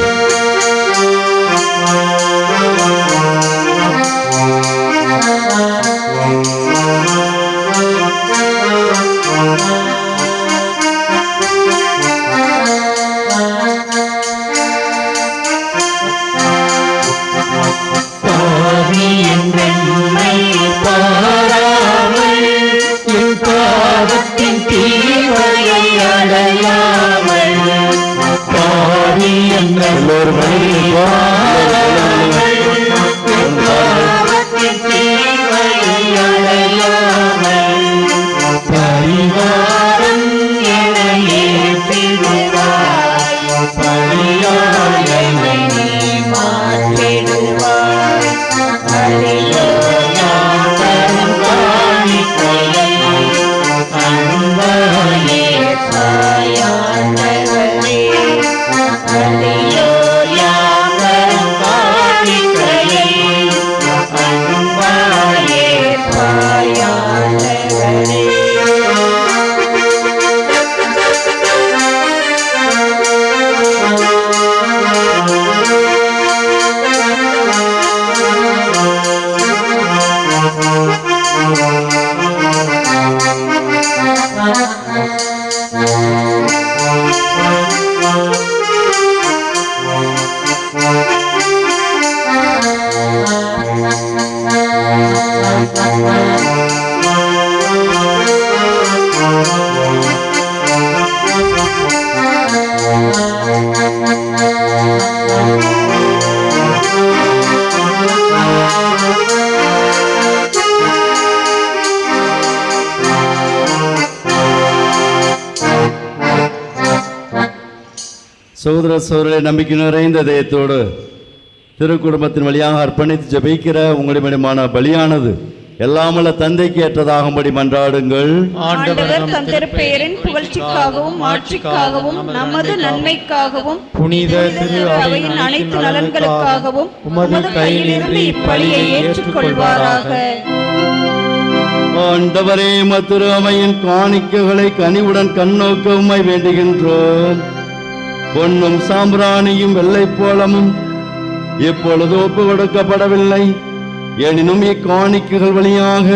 சகோதர சகோதரரை நம்பிக்கை நிறைந்த இதயத்தோடு திருக்குடும்பத்தின் வழியாக அர்ப்பணித்து ஜெபிக்கிற உங்களிடமான பலியானது எல்லாமல்ல தந்தைக்கு ஏற்றதாகும்படி மன்றாடுங்கள். ஆண்டவர் தம் திருப்பெயரின் புகழ்ச்சிக்காகவும் ஆட்சிக்காகவும் நமது நன்மைக்காகவும் புனித திரு அவையின் அனைத்து நலன்களுக்காகவும் உமது கையிலிருந்து இப்பலியை ஏற்றுக்கொள்வாராக. ஆண்டவரே, மத்திரு அவையின் காணிக்கைகளை கனிவுடன் கண்ணோக்க உம்மை வேண்டுகின்றோம். பொன்னும் சாம்பிராணியும் வெள்ளை போலமும் இப்பொழுது ஒப்பு கொடுக்கப்படவில்லை. எனினும் இக்காணிக்கைகள் வழியாக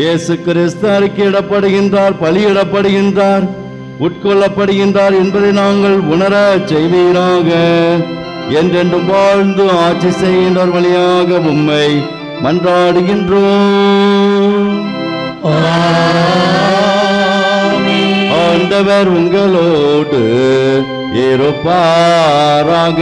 இயேசு கிறிஸ்து அறிக்கையிடப்படுகின்றார், பலியிடப்படுகின்றார், உட்கொள்ளப்படுகின்றார் என்பதை நாங்கள் உணர செய்வீராக. என்றென்றும் வாழ்ந்து ஆட்சி செய்கின்றவர் வழியாக உம்மை மன்றாடுகின்றோம். ஆண்டவர் உங்களோடு இருப்பாராக.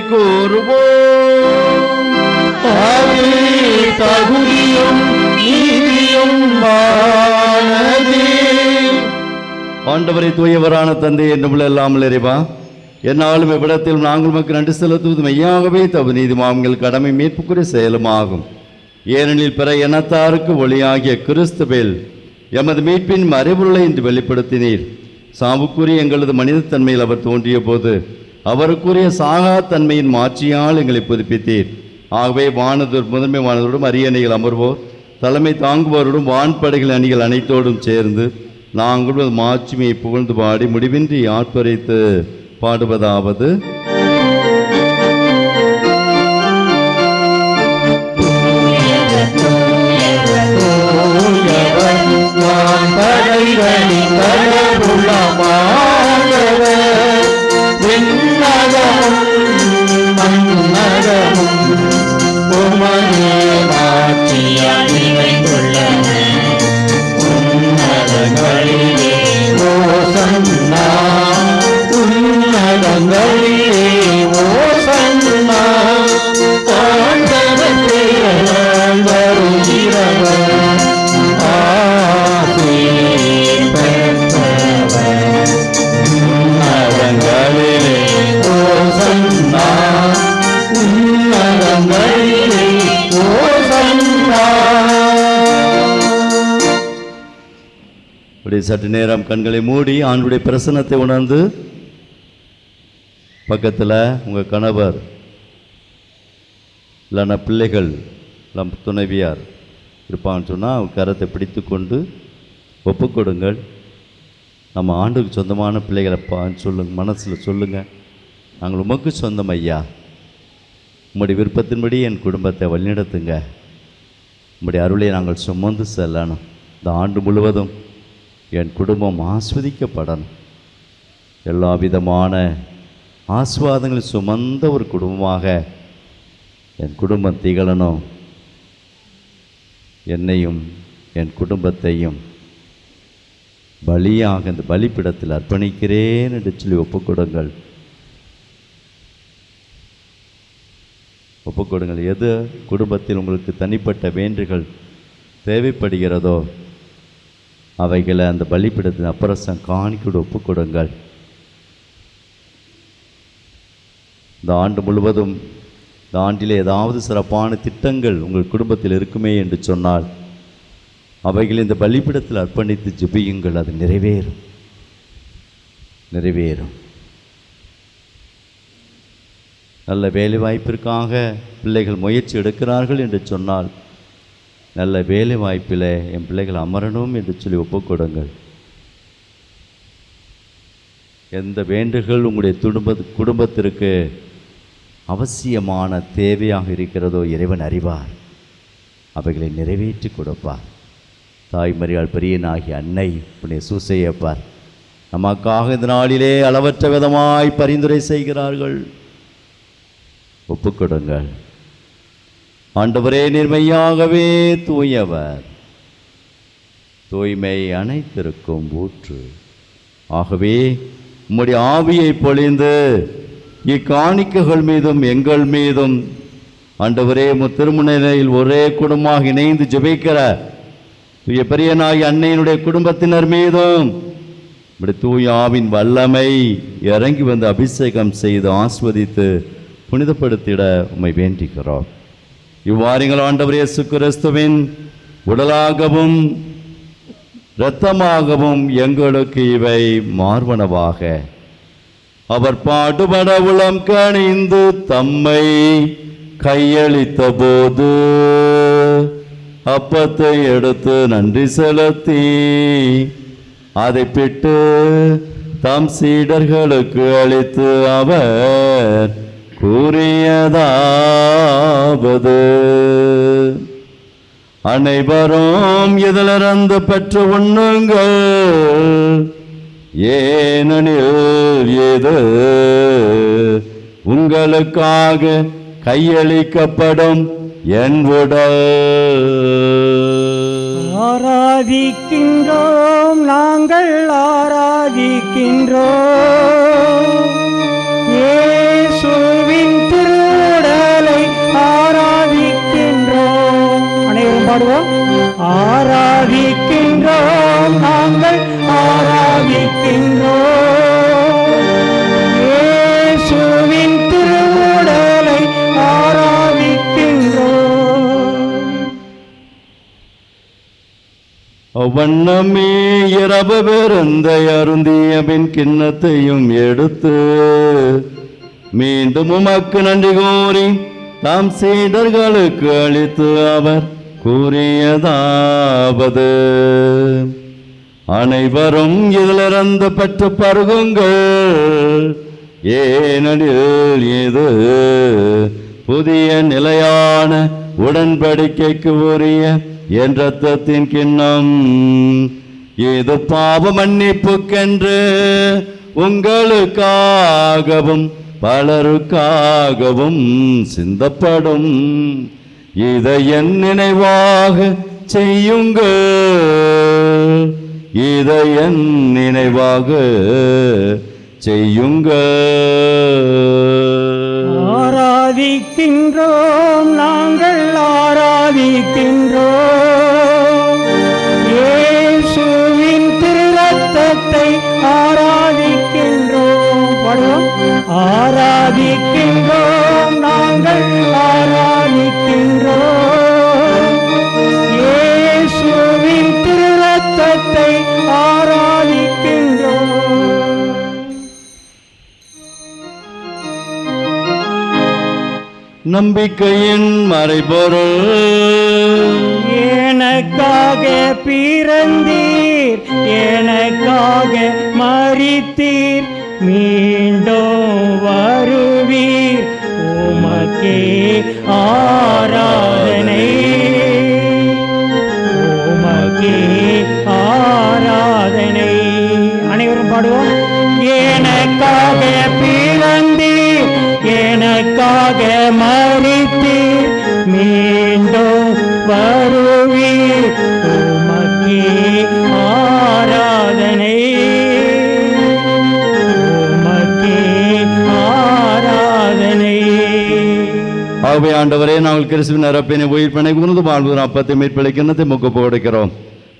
கூறுவோம். அது தகுதியும் நீதியும் வானதே. ஆண்டவரை தூயவரான தந்தை என்றும் இல்லாமல் இறைவா, என்னாலும் இவ்விடத்தில் நாங்கள் உமக்கு நன்றி செலுத்துவது மெய்யாகவே தவு நீதிமான்கள் கடமை மீட்புக்குரிய செயலுமாகும். ஏனெனில் பிற இனத்தாருக்கு ஒளியாகிய கிறிஸ்துவில் எமது மீட்பின் மறைபொருளை இன்று வெளிப்படுத்தினீர். சாவுக்குரிய எங்களது மனிதத்தன்மையில் அவர் தோன்றிய போது அவருக்குரிய சாகா தன்மையின் மாட்சியால் எங்களை புதுப்பித்தீர். ஆகவே வானதூர் முதன்மை வானதோடும் அரியணைகள் அமர்வோர் தலைமை தாங்குவோரோடும் வான்படைகள் அணிகள் அனைத்தோடும் சேர்ந்து நாங்கள் மாட்சிமையை புகழ்ந்து பாடி முடிவின்றி ஆட்பறித்து பாடுவதாவது: படைகளின் கடவுளமானவர், விண்ணகமும் மண்ணகமும் உமது ஆட்சியால் நிறைந்துள்ளன. உன்னதங்களிலே ஓசன்னா, உன்னதங்களிலே ஓசன்னா. ஆண்டவர் பெயரால் வருகிறவர் ஆசீர் பெற்றவர். உன்னதங்களிலே ஓசன்னா, உன்னதங்களிலே ஓசன்னா. இப்படி சற்று நேரம் கண்களை மூடி ஆண்டுடைய பிரசன்னத்தை உணர்ந்து பக்கத்தில் உங்கள் கணவர் இல்லைன்னா பிள்ளைகள் நம் துணைவியார் இருப்பான்னு சொன்னால் அவங்க கரத்தை பிடித்து கொண்டு ஒப்புக்கொடுங்கள். நம்ம ஆண்டுக்கு சொந்தமான பிள்ளைகளைப்பான்னு சொல்லுங்கள், மனசில் சொல்லுங்கள், நாங்கள் உமக்கு சொந்தம் ஐயா, உம்முடைய விருப்பத்தின்படி என் குடும்பத்தை வழிநடத்துங்க, உம்முடைய அருளை நாங்கள் சுமந்து செல்லணும். இந்த ஆண்டு முழுவதும் என் குடும்பம் ஆஸ்வதிக்கப்படணும், எல்லா விதமான ஆஸ்வாதங்களை சுமந்த ஒரு குடும்பமாக என் குடும்பம் திகழணும். என்னையும் என் குடும்பத்தையும் பலியாக இந்த பலிப்பிடத்தில் அர்ப்பணிக்கிறேன் என்று சொல்லி ஒப்புக்கொடுங்கள். ஒப்புக்கொடுங்கள். எது குடும்பத்தில் உங்களுக்கு தனிப்பட்ட வேண்டுகள் தேவைப்படுகிறதோ அவைகளை அந்த பலிப்பிடத்தின் அப்பரசம் காணிக்கொடு ஒப்புக்கொடுங்கள். இந்த ஆண்டு முழுவதும் இந்த ஆண்டில் ஏதாவது சிறப்பான திட்டங்கள் உங்கள் குடும்பத்தில் இருக்குமே என்று சொன்னால் அவைகளை இந்த பலிப்பிடத்தில் அர்ப்பணித்து ஜெபியுங்கள். அது நிறைவேறும், நிறைவேறும். நல்ல வேலைவாய்ப்பிற்காக பிள்ளைகள் முயற்சி எடுக்கிறார்கள் என்று சொன்னால் நல்ல வேலை வாய்ப்பில் என் பிள்ளைகள் அமரணும் என்று சொல்லி ஒப்புக்கொடுங்கள். எந்த வேண்டுகள் உங்களுடைய குடும்பத்திற்கு அவசியமான தேவையாக இருக்கிறதோ இறைவன் அறிவார், அவைகளை நிறைவேற்றி கொடுப்பார். தாய்மறியால் பெரியனாகிய அன்னை புண்ணிய சூசையப்பார் நமக்காக இந்த நாளிலே அளவற்ற விதமாய் பரிந்துரை செய்கிறார்கள். ஒப்புக்கொடுங்கள். ஆண்டவரே, நிர்மையாகவே தூயவர், தூய்மை அனைத்திற்கும் ஊற்று. ஆகவே உம்முடைய ஆவியை பொழிந்து இக்காணிக்கைகள் மீதும் எங்கள் மீதும் ஆண்டவரே திருமுனையில் ஒரே குடும்பமாக இணைந்து ஜெபிக்கிற தூய பெரியனாய் அன்னையினுடைய குடும்பத்தினர் மீதும் இப்படி தூய ஆவின் வல்லமை இறங்கி வந்து அபிஷேகம் செய்து ஆஸ்வதித்து புனிதப்படுத்திட உம்மை வேண்டிக்கிறோம். இவ்வாறுங்கள் ஆண்டவர் இயேசு கிறிஸ்துவின் உடலாகவும் இரத்தமாகவும் எங்களுக்கு இவை மார்பனவாக. அவர் பாடுபட உளம் கனிந்து தம்மை கையளித்த போது அப்பத்தை எடுத்து நன்றி செலுத்தி அதை பிட்டு தம் சீடர்களுக்கு அளித்து அவர் கூறியதாவது: அனைவரும் இதிலிருந்து பெற்று உண்ணுங்கள், ஏனெனில் இது உங்களுக்காக கையளிக்கப்படும் என் உடல். ஆராதிக்கின்றோம், நாங்கள் ஆராதிக்கின்றோம் இயேசுவின் அவ்வண்ணமே இரவு பெருந்தை அருந்திய பின் கிண்ணத்தையும் எடுத்து மீண்டும் உமக்கு நன்றி கூறி தாம் சீடர்களுக்கு அளித்து அவர் கூறியதாவது, அனைவரும் இதிலிருந்து பெற்று பருகுங்கள், ஏனெனில் இது புதிய நிலையான உடன்படிக்கைக்கு உரிய என் இரத்தத்தின் கிண்ணம். இது பாவ மன்னிப்புக்கென்று உங்களுக்காகவும் பலருக்காகவும் சிந்தப்படும். இதை என் நினைவாக செய்யுங்கள், இதை என் நினைவாக செய்யுங்கள். ஆராதிக்கின்றோம், நாங்கள் ஆராதிக்கின்றோம், இயேசுவின் திருரத்தத்தை ஆராதிக்கின்றோம். பாடுவோம். ஆராதிக்கின்றோம், நாங்கள் ஆராதிக்கின்றோம், இயேசுவின் திருரத்தத்தை ஆராதிக்கின்றோம். நம்பிக்கையின் மறைபொருள், எனக்காக பிறந்தீர், எனக்காக மரித்தீர், மீண்டும் வருவீர், உமக்கே ஆராதனை, உமக்கே ஆராதனை. அனைவரும் பாடுவோம். எனக்காக பிறந்தீர், எனக்காக மரித்தீர், மீண்டும் வருவீர், உமக்கே ஆராதனை, உமக்கே ஆராதனை. ஆகவே ஆண்டவரே, நாங்கள் கிறிஸ்துவின் அரப்பினை உயிர்ப்பினை உணர்ந்து வாழ்வதன் அப்பத்தை மீட்பளிக்கின்றதை முகப்பு கொடுக்கிறோம்.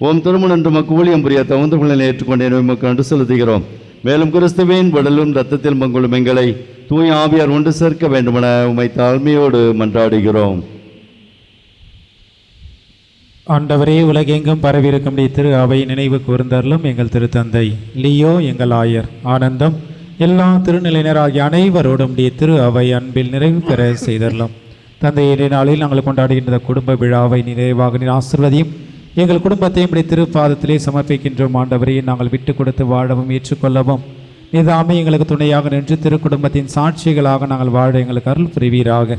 ஓம் திருமணம் என்று மக்கு ஊழியம் புரிய தகுந்தவர்களை ஏற்றுக்கொண்டே நமக்கு நன்றி செலுத்துகிறோம். மேலும் கிறிஸ்துவின் உடலும் இரத்தத்தில் பங்குள்ளும் எங்களை தூய ஆவியார் ஒன்று சேர்க்க வேண்டுமென உம்மை தாழ்மையோடு மன்றாடுகிறோம். ஆண்டவரே, உலகெங்கும் பரவியிருக்கும் திரு அவை நினைவு கூர்ந்தருளும். எங்கள் திருத்தந்தை லியோ, எங்கள் ஆயர் ஆனந்தம், எல்லா திருநிலையினராகிய அனைவரோடும் திரு அவை அன்பில் நிறைவு பெற செய்தரலாம். தந்தையிலே நாளில் நாங்கள் கொண்டாடுகின்ற குடும்ப விழாவை நிறைவாக நீர் ஆசீர்வதியும். எங்கள் குடும்பத்தையும் திருப்பாதத்திலே சமர்ப்பிக்கின்றோம். ஆண்டவரே, நாங்கள் விட்டு கொடுத்து வாழவும் ஏற்றுக்கொள்ளவும் நிதாமே எங்களுக்கு துணையாக நின்று திருக்குடும்பத்தின் சாட்சிகளாக நாங்கள் வாழ எங்களுக்கு அருள் புரிவீராக.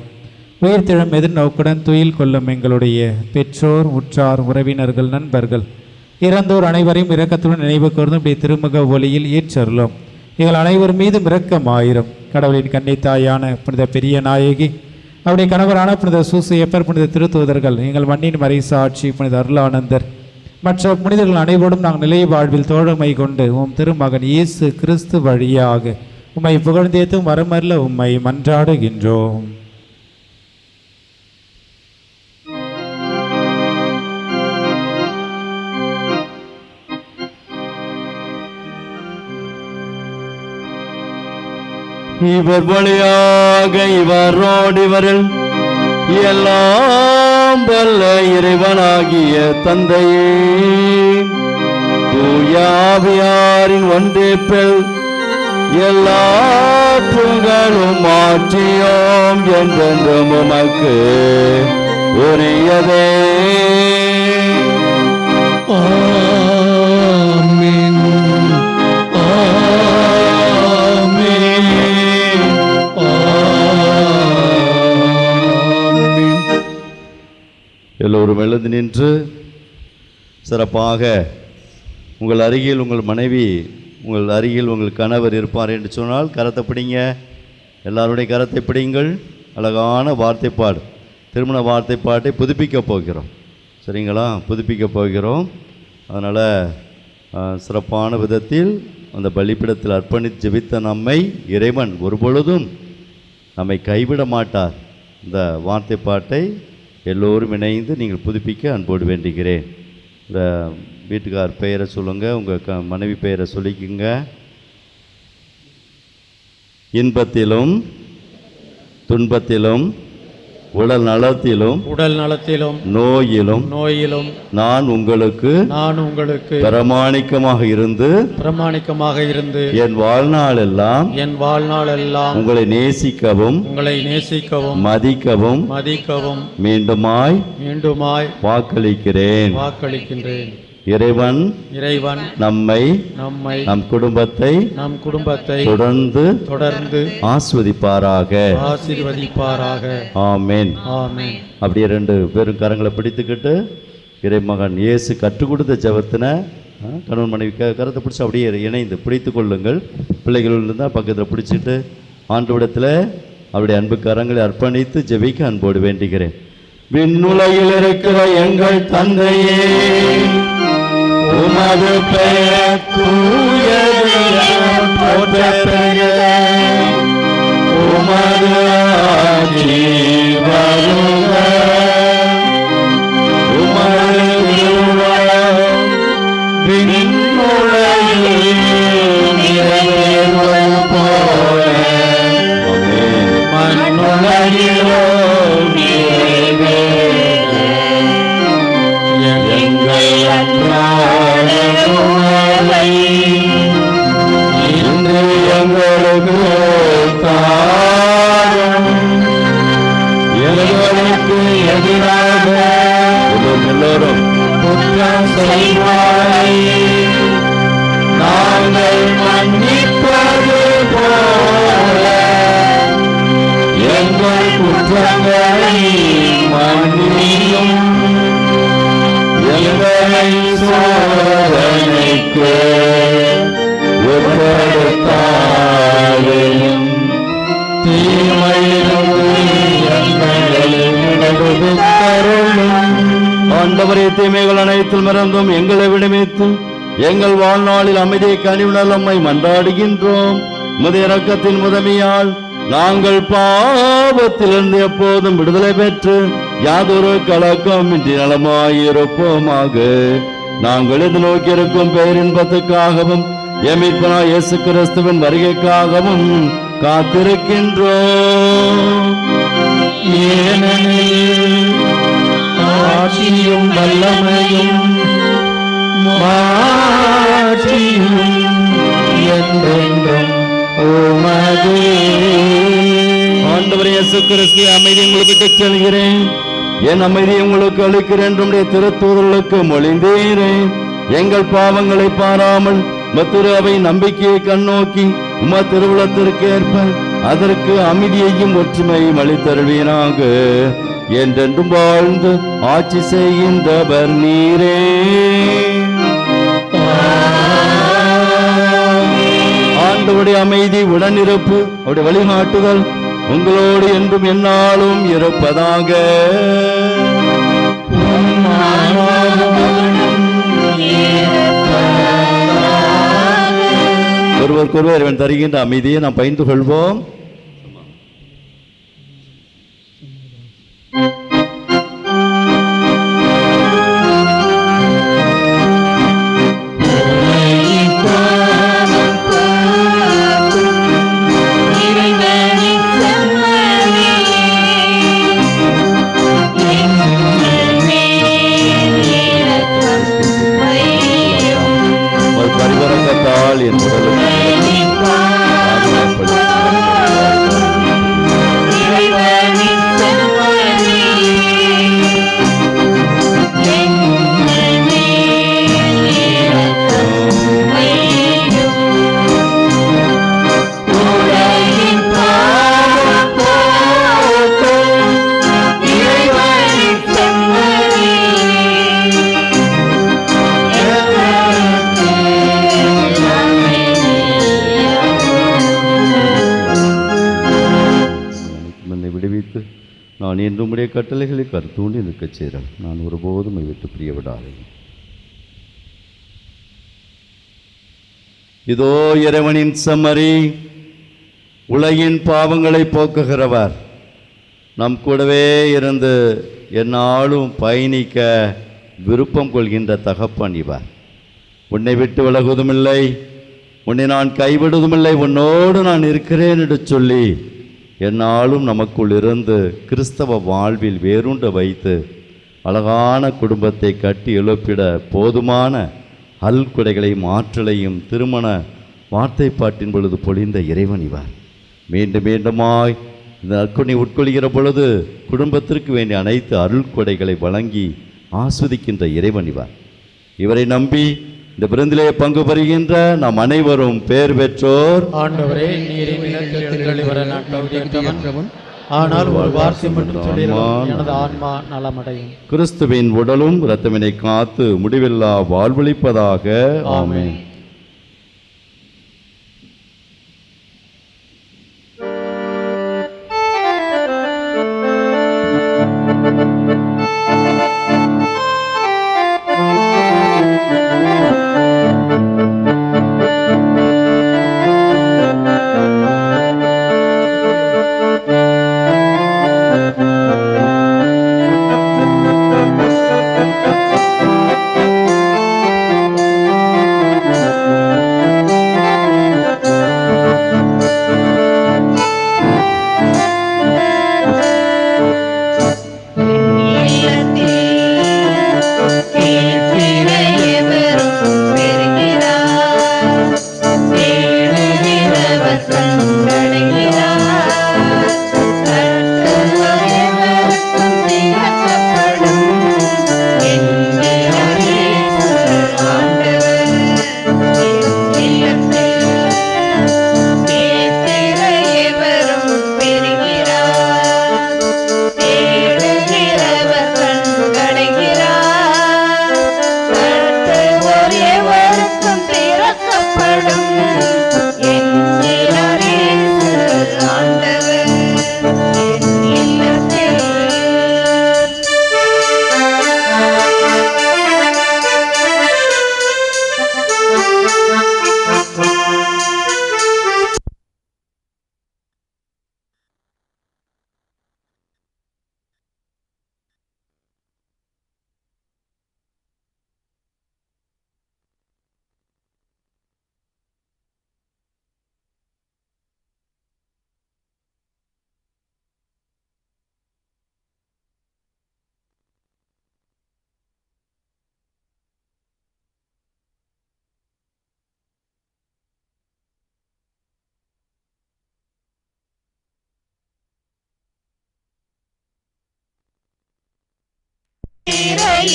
உயிர்த்தெழும் எதிர்நோக்குடன் துயில் கொள்ளும் எங்களுடைய பெற்றோர், உற்றார், உறவினர்கள், நண்பர்கள், இறந்தோர் அனைவரையும் இரக்கத்துடன் நினைவு கூர்ந்து திருமுக ஒளியில் ஏற்றருளும். எங்கள் அனைவர் மீதும் இரக்கமாயிரும். கடவுளின் கன்னித்தாயான புனித பெரிய நாயகி, அவருடைய கணவரான புனித சூசையப்பர், புனித திருத்தூதர்கள், எங்கள் மண்ணின் மறை சாட்சி புனித அருளானந்தர், மற்ற புனிதர்கள் அனைவரும் நாங்கள் நிலை வாழ்வில் தோழமை கொண்டு உம் திருமகன் இயேசு கிறிஸ்து வழியாக உம்மை புகழ்ந்தேத்தும் வரமல்ல உம்மை மன்றாடுகின்றோம். இவர் வழியாக இவரோடு இவரில் எல்லாம் வல்ல இறைவனாகிய தந்தையே, தூய ஆவியாரின் ஒன்றிப்பில் எல்லா புகழும் மாற்றியோம் என்றென்றும் உமக்கு உரியதே. ஆமென், ஆமென், ஆமென். எல்லோரும் எழுந்து நின்று சிறப்பாக உங்கள் அருகில் உங்கள் மனைவி, உங்கள் அருகில் உங்கள் கணவர் இருப்பார் என்று சொன்னால் கரத்தை பிடிங்க. எல்லாருடைய கரத்தை பிடிங்கள். அழகான வார்த்தைப்பாடு, திருமண வார்த்தைப்பாட்டை புதுப்பிக்க போகிறோம். சரிங்களா? புதுப்பிக்க போகிறோம். அதனால் சிறப்பான விதத்தில் அந்த பலிப்பிடத்தில் அர்ப்பணித்து ஜெபித்த நம்மை இறைவன் ஒருபொழுதும் நம்மை கைவிட மாட்டார். இந்த வார்த்தைப்பாட்டை எல்லோரும் இணைந்து நீங்கள் புதுப்பிக்க அன்போடு வேண்டுகிறேன். இந்த வீட்டுக்கார் பெயரை சொல்லுங்கள், உங்கள் மனைவி பெயரை சொல்லிக்குங்க. இன்பத்திலும் துன்பத்திலும் உடல் நலத்திலும் நோயிலும் நான் உங்களுக்கு பிரமாணிக்கமாக இருந்து என் வாழ்நாளெல்லாம் உங்களை நேசிக்கவும் மதிக்கவும் மீண்டுமாய் வாக்களிக்கின்றேன். இறைவன் நம்மை நம் குடும்பத்தை தொடர்ந்து ஆசீர்வதிப்பாராக. ஆமென். அப்படியே 2 பேரும் கரங்களை பிடித்துக்கிட்டு இறைமகன் இயேசு கற்றுக் கொடுத்த ஜெபத்தினை கணவன் மனைவி கரத்தை பிடிச்சி அப்படியே இணைந்து பிடித்து கொள்ளுங்கள். பிள்ளைகள் இருந்தால் பக்கத்தில் பிடிச்சிட்டு ஆண்டவரிடத்தில் அவருடைய அன்பு கரங்களை அர்ப்பணித்து ஜெபிக்க அன்போடு வேண்டுகிறேன். விண்ணுலகில் இருக்கிற எங்கள் தந்தையே, உமது பெயர் தூயது என போற்றப் பெறுக. உமது ஆட்சி வருக. உமது திருவுளம் விண்ணுலகில் நிறைவேறுவது போல மண்ணுலகிலும் நிறைவேறுக. எங்கள் அன்றாட உணவை இன்று எங்களுக்கு தாரும். எங்களுக்கு எதிராக எல்லோரும் குற்றம் செய்வாரை நாங்கள் மன்னிப்பது போல எங்கள் குற்றங்களை மன்னியும். எங்களை சோதனைக்கு உட்படுத்தாதேயும், தீமையிலிருந்து எங்களை விடுவித்தருளும். ஆண்டவரே, தீமைகள் அனைத்தில் மறந்தும் எங்களை விடுவித்து எங்கள் வாழ்நாளில் அமைதியை கனிவுணர் நம்மை மன்றாடுகின்றோம். உமது இரக்கத்தின் உதவியால் நாங்கள் பாவத்திலிருந்து எப்போதும் விடுதலை பெற்று யாதொரு கலக்கமின்றி நலமாயிருப்போமாக. நாங்கள் எதிர்நோக்கி இருக்கும் பேரின்பத்துக்காகவும் எமீட்பனாகிய இயேசு கிறிஸ்துவின் வருகைக்காகவும் காத்திருக்கின்றோம். ஏனெனில் ஆட்சியும் வல்லமையும் மாட்சியும் என்றென்றும் உமதே. ஆண்டவரே இயேசு கிறிஸ்து, அமைதி உங்களுக்கு விட்டுச் செல்கிறேன், என் அமைதியை உங்களுக்கு அளிக்கிறேன் என்று திருத்தூதர்களுக்கு மொழிந்தீரேன். எங்கள் பாவங்களை பாராமல் மத்திரு அவை நம்பிக்கையை கண்ணோக்கி உம திருவுளத்திற்கு ஏற்ப அதற்கு அமைதியையும் ஒற்றுமையும் அளித்தருள்வீராக. என்றென்றும் வாழ்ந்து ஆட்சி செய்கின்றவர் நீரே. ஆண்டவருடைய அமைதி உடனிருப்பு, அவருடைய வழிகாட்டுதல் உங்களோடு என்றும் எந்நாளும் இருப்பதாக. ஒருவருக்கொருவர் இறைவன் தருகின்ற அமைதியை நாம் பகிர்ந்து கொள்வோம். பரிவரங்கத்தால் என் விடுவித்து நான் என்று உம்முடைய கட்டளைகளை கருத்தூண்டி நிற்கச் செய்கிறேன். நான் ஒருபோதும் விட்டு பிரிய விடாதேன். இதோ இறைவனின் செம்மறி, உலகின் பாவங்களை போக்குகிறவர், நம் கூடவே இருந்து எந்நாளும் பயணிக்க விருப்பம் கொள்கின்ற தகப்பன் இவர். உன்னை விட்டு விலகுவதுமில்லை, உன்னை நான் கைவிடுவதுமில்லை, உன்னோடு நான் இருக்கிறேன் என்று சொல்லி எந்நாளும் நமக்குள் இருந்து கிறிஸ்தவ வாழ்வில் வேரூன்ற வைத்து அழகான குடும்பத்தை கட்டி எழுப்பிட போதுமான அல்குடைகளையும் ஆற்றலையும் திருமண வார்த்தைப்பாட்டின் பொழுது பொழிந்த இறைவன் இவர். மீண்டும் மீண்டுமாய் இந்த நற்கொடை உட்கொள்கிற பொழுது குடும்பத்திற்கு வேண்டிய அனைத்து அருள் கொடைகளை வழங்கி ஆஸ்வதிக்கின்ற இறைவன் இவர். இவரை நம்பி இந்த விருந்திலே பங்கு பெறுகின்ற நாம் அனைவரும் பேர் பெற்றோர். ஆண்டவரே, நீர் என்னிடத்தில் வர நான் தகுதியற்றவன். ஆனால் ஒரு வார்த்தை மட்டும் சொல்லிடுவோம், எனது ஆன்மா நலமடையும். கிறிஸ்துவின் உடலும் இரத்தமினை காத்து முடிவில்லா வாழ்வளிப்பதாக. ஆமென்.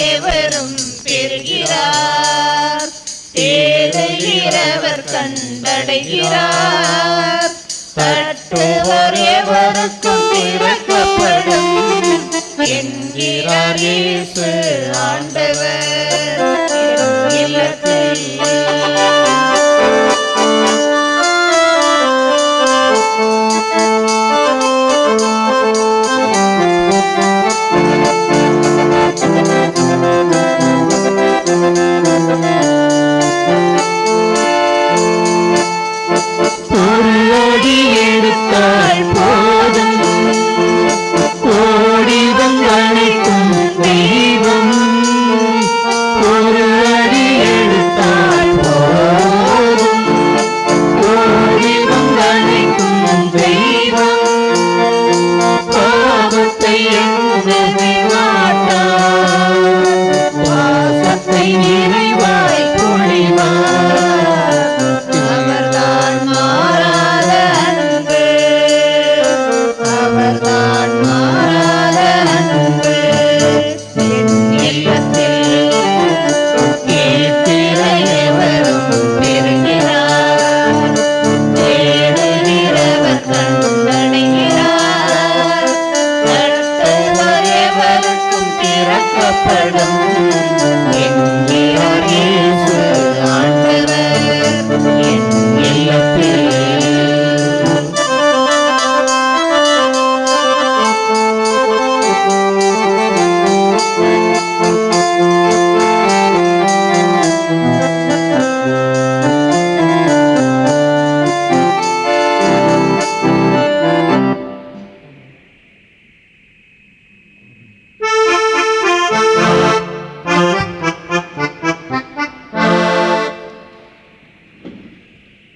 எவரும் பெறுகிறார், தேடுகிறவர் கண்டடைகிறார், தட்டுவோர் எவருக்கும் திறக்கப்படும் என்கிறார் இயேசு ஆண்டவர். இல்லத்தில்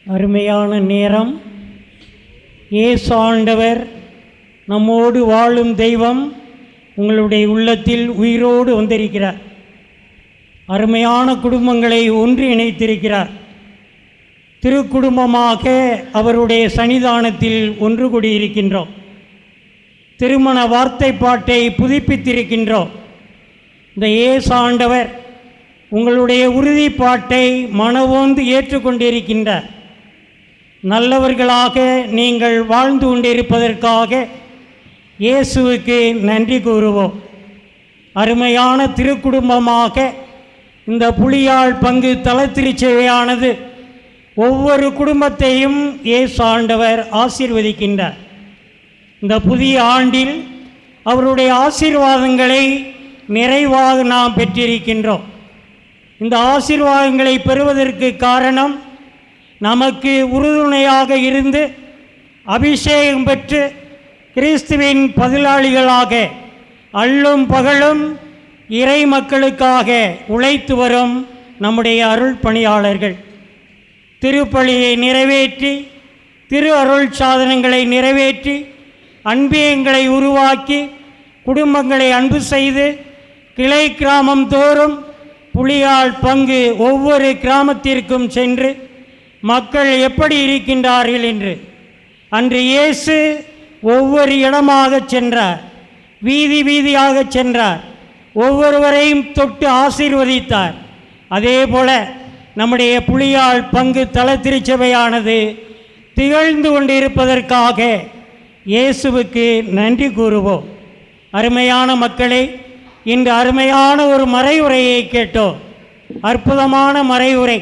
அருமையான நேரம். இயேசு ஆண்டவர் நம்மோடு வாழும் தெய்வம் உங்களுடைய உள்ளத்தில் உயிரோடு வந்திருக்கிறார். அருமையான குடும்பங்களை ஒன்று இணைத்திருக்கிறார். திருக்குடும்பமாக அவருடைய சன்னிதானத்தில் ஒன்று கூடியிருக்கின்றோம். திருமண வார்த்தைப்பாட்டை புதுப்பித்திருக்கின்றோம். இந்த இயேசு ஆண்டவர் உங்களுடைய உறுதிப்பாட்டை மனவோந்து ஏற்றுக்கொண்டிருக்கின்றார். நல்லவர்களாக நீங்கள் வாழ்ந்து கொண்டிருப்பதற்காக இயேசுவுக்கு நன்றி கூறுவோம். அருமையான திருக்குடும்பமாக இந்த புலியாள் பங்கு தலத்திருச்சபையானது ஒவ்வொரு குடும்பத்தையும் இயேசு ஆண்டவர் ஆசீர்வதிக்கின்றார். இந்த புதிய ஆண்டில் அவருடைய ஆசீர்வாதங்களை நிறைவாக நாம் பெற்றிருக்கின்றோம். இந்த ஆசீர்வாதங்களை பெறுவதற்கு காரணம் நமக்கு உறுதுணையாக இருந்து அபிஷேகம் பெற்று கிறிஸ்துவின் பதிலாளிகளாக அல்லும் பகலும் இறை மக்களுக்காக உழைத்து வரும் நம்முடைய அருள் பணியாளர்கள். திருப்பலியை நிறைவேற்றி திரு அருள் சாதனங்களை நிறைவேற்றி அன்பியங்களை உருவாக்கி குடும்பங்களை அன்பு செய்து கிளை கிராமம் தோறும் புலியாள் பங்கு ஒவ்வொரு கிராமத்திற்கும் சென்று மக்கள் எப்படி இருக்கின்றார்கள் என்று அன்று இயேசு ஒவ்வொரு இடமாக சென்றார், வீதி வீதியாக சென்றார், ஒவ்வொருவரையும் தொட்டு ஆசீர்வதித்தார். அதே போல நம்முடைய புலியாள் பங்கு தலத்திருச்சபையானது திகழ்ந்து கொண்டிருப்பதற்காக இயேசுவுக்கு நன்றி கூறுவோம். அருமையான மக்களே, இன்று அருமையான ஒரு மறைவுரையை கேட்டோம். அற்புதமான மறைவுரை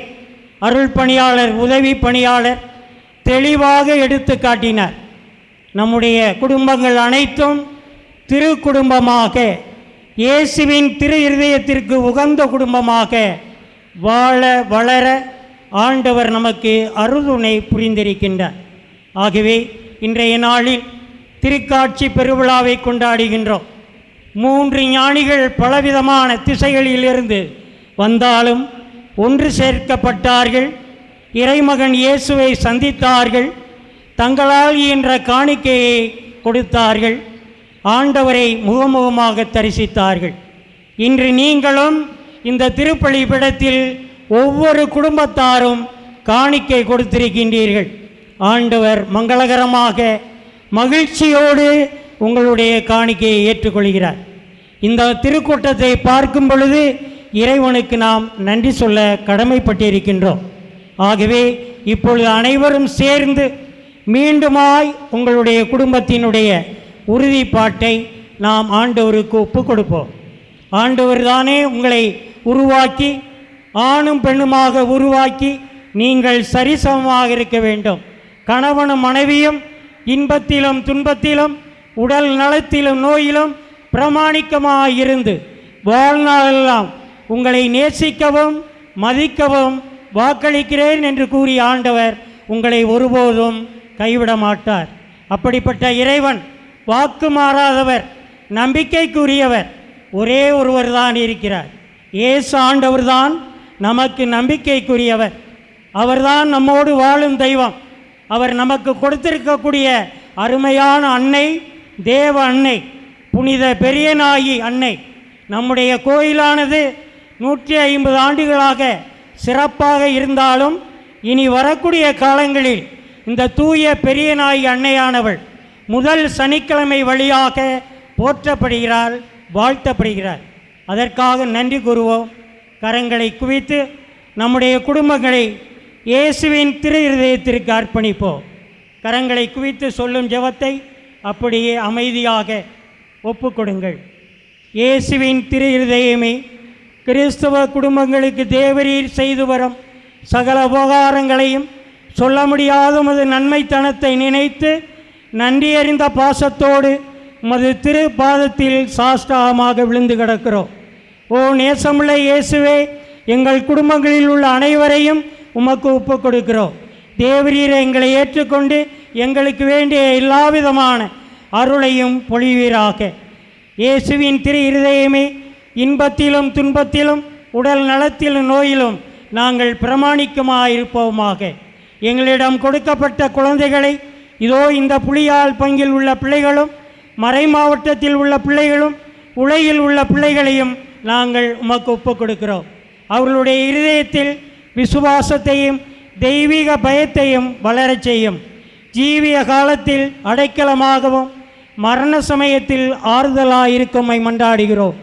அருள் பணியாளர் உதவி பணியாளர் தெளிவாக எடுத்து காட்டினார். நம்முடைய குடும்பங்கள் அனைத்தும் திரு குடும்பமாக இயேசுவின் திரு இருதயத்திற்கு உகந்த குடும்பமாக வாழ வளர ஆண்டவர் நமக்கு அருளுணை புரிந்திருக்கின்றார். ஆகவே இன்றைய நாளில் திருக்காட்சி பெருவிழாவை கொண்டாடுகின்றோம். 3 ஞானிகள் பலவிதமான திசைகளிலிருந்து வந்தாலும் ஒன்று சேர்க்கப்பட்டார்கள். இறைமகன் இயேசுவை சந்தித்தார்கள். தங்களால் இயன்ற காணிக்கையை கொடுத்தார்கள். ஆண்டவரை முகமுகமாக தரிசித்தார்கள். இன்று நீங்களும் இந்த திருப்பலி பீடத்தில் ஒவ்வொரு குடும்பத்தாரும் காணிக்கை கொடுத்திருக்கின்றீர்கள். ஆண்டவர் மங்களகரமாக மகிழ்ச்சியோடு உங்களுடைய காணிக்கையை ஏற்றுக்கொள்கிறார். இந்த திருக்கூட்டத்தை பார்க்கும் பொழுது இறைவனுக்கு நாம் நன்றி சொல்ல கடமைப்பட்டிருக்கின்றோம். ஆகவே இப்பொழுது அனைவரும் சேர்ந்து மீண்டுமாய் உங்களுடைய குடும்பத்தினுடைய உறுதிப்பாட்டை நாம் ஆண்டவருக்கு ஒப்பு கொடுப்போம். ஆண்டவர் தானே உங்களை உருவாக்கி ஆணும் பெண்ணுமாக உருவாக்கி நீங்கள் சரிசமமாக இருக்க வேண்டும். கணவனும் மனைவியும் இன்பத்திலும் துன்பத்திலும் உடல் நலத்திலும் நோயிலும் பிரமாணிக்கமாக இருந்து வாழ்நாளெல்லாம் உங்களை நேசிக்கவும் மதிக்கவும் வாக்களிக்கிறேன் என்று கூறிய ஆண்டவர் உங்களை ஒருபோதும் கைவிட மாட்டார். அப்படிப்பட்ட இறைவன் வாக்கு மாறாதவர், நம்பிக்கைக்குரியவர், ஒரே ஒருவர் தான் இருக்கிறார். இயேசு ஆண்டவர் தான் நமக்கு நம்பிக்கைக்குரியவர். அவர்தான் நம்மோடு வாழும் தெய்வம். அவர் நமக்கு கொடுத்திருக்கக்கூடிய அருமையான அன்னை தேவ அன்னை, புனித பெரியநாயகி அன்னை. நம்முடைய கோயிலானது 150 ஆண்டுகளாக சிறப்பாக இருந்தாலும் இனி வரக்கூடிய காலங்களில் இந்த தூய பெரியநாயகி அன்னையானவள் முதல் சனிக்கிழமை வழியாக போற்றப்படுகிறாள், வாழ்த்தப்படுகிறார். அதற்காக நன்றி கூறுவோம். கரங்களை குவித்து நம்முடைய குடும்பங்களை இயேசுவின் திரு இருதயத்திற்கு அர்ப்பணிப்போம். கரங்களை குவித்து சொல்லும் ஜெபத்தை அப்படியே அமைதியாக ஒப்புக்கொடுங்கள். இயேசுவின் திரு இருதயமே, கிறிஸ்தவ குடும்பங்களுக்கு தேவரீர் செய்து வரும் சகல உபகாரங்களையும் சொல்ல முடியாத உமது நன்மைத்தனத்தை நினைத்து நன்றியறிந்த பாசத்தோடு உமது திரு பாதத்தில் சாஷ்டாகமாக விழுந்து கிடக்கிறோம். ஓ நேசமுள்ள இயேசுவே, எங்கள் குடும்பங்களில் உள்ள அனைவரையும் உமக்கு ஒப்பு கொடுக்கிறோம். தேவரீரை எங்களை ஏற்றுக்கொண்டு எங்களுக்கு வேண்டிய எல்லா விதமான அருளையும் பொழிவீராக. இயேசுவின் திரு இருதயமே, இன்பத்திலும் துன்பத்திலும் உடல் நலத்திலும் நோயிலும் நாங்கள் பிரமாணிக்கமாக இருப்போமாக. எங்களிடம் கொடுக்கப்பட்ட குழந்தைகளை இதோ இந்த புலியால் பங்கில் உள்ள பிள்ளைகளும் மறை மாவட்டத்தில் உள்ள பிள்ளைகளும் உலகில் உள்ள பிள்ளைகளையும் நாங்கள் உமக்கு ஒப்புக் கொடுக்கிறோம். அவர்களுடைய இருதயத்தில் விசுவாசத்தையும் தெய்வீக பயத்தையும் வளரச் செய்யும். ஜீவிய காலத்தில் அடைக்கலமாகவும் மரண சமயத்தில் ஆறுதலாயிருக்குமை மன்றாடுகிறோம்.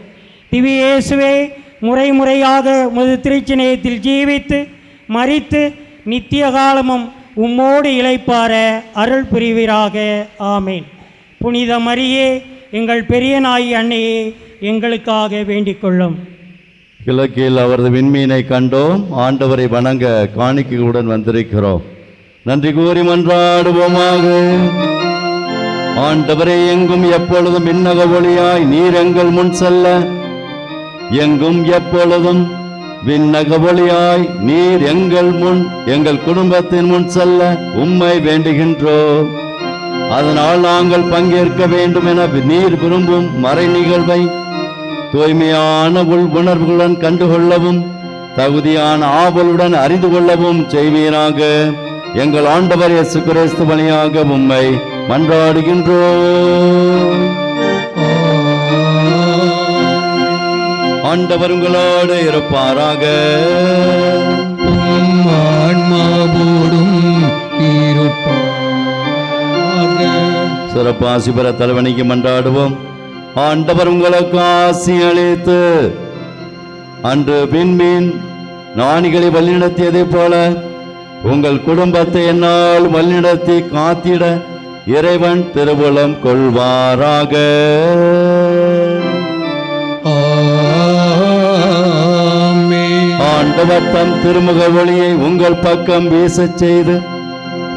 திவ்ய இயேசுவே, முறை முறையாக உமது திருச்சிநேயத்தில் ஜீவித்து மரித்து நித்திய காலமும் உம்மோடு இளைப்பார அருள் புரிவீராக. ஆமேன். புனித மரியே, எங்கள் பெரிய நாய் அன்னையே, எங்களுக்காக வேண்டிக் கொள்ளும். கிழக்கில் அவரது விண்மீனை கண்டோம். ஆண்டவரை வணங்க காணிக்கையுடன் வந்திருக்கிறோம். நன்றி கூறி மன்றாடுவோமாக. ஆண்டவரே, எங்கும் எப்பொழுதும் விண்ணக ஒளியாய் நீர் எங்கள் முன் செல்ல, எங்கும் எப்பொழுதும் விண்ணக ஒளியாய் நீர் எங்கள் முன் எங்கள் குடும்பத்தின் முன் செல்ல உம்மை வேண்டுகின்றோம். அதனால் நாங்கள் பங்கேற்க வேண்டும் என நீர் விரும்பும் மறை நிகழ்வை தூய்மையான உணர்வுகளுடன் கண்டுகொள்ளவும் தகுதியான ஆவலுடன் அறிந்து கொள்ளவும் செய்வீராக. எங்கள் ஆண்டவர் இயேசு கிறிஸ்து வழியாக உம்மை மன்றாடுகின்றோம். ஆண்டவர் உங்களோடு இருப்பாராக. சிறப்பு ஆசி பெற தலைவணிக்கு மன்றாடுவோம். ஆண்டவர் உங்களுக்கு ஆசி அளித்து அன்று விண்மீன் ஞானிகளை வழிநடத்தியதை போல உங்கள் குடும்பத்தை என்னால் வழிநடத்தி காத்திட இறைவன் திருவுளம் கொள்வாராக. ஆண்டவர் தம் திருமுக ஒளியை உங்கள் பக்கம் வீசச் செய்து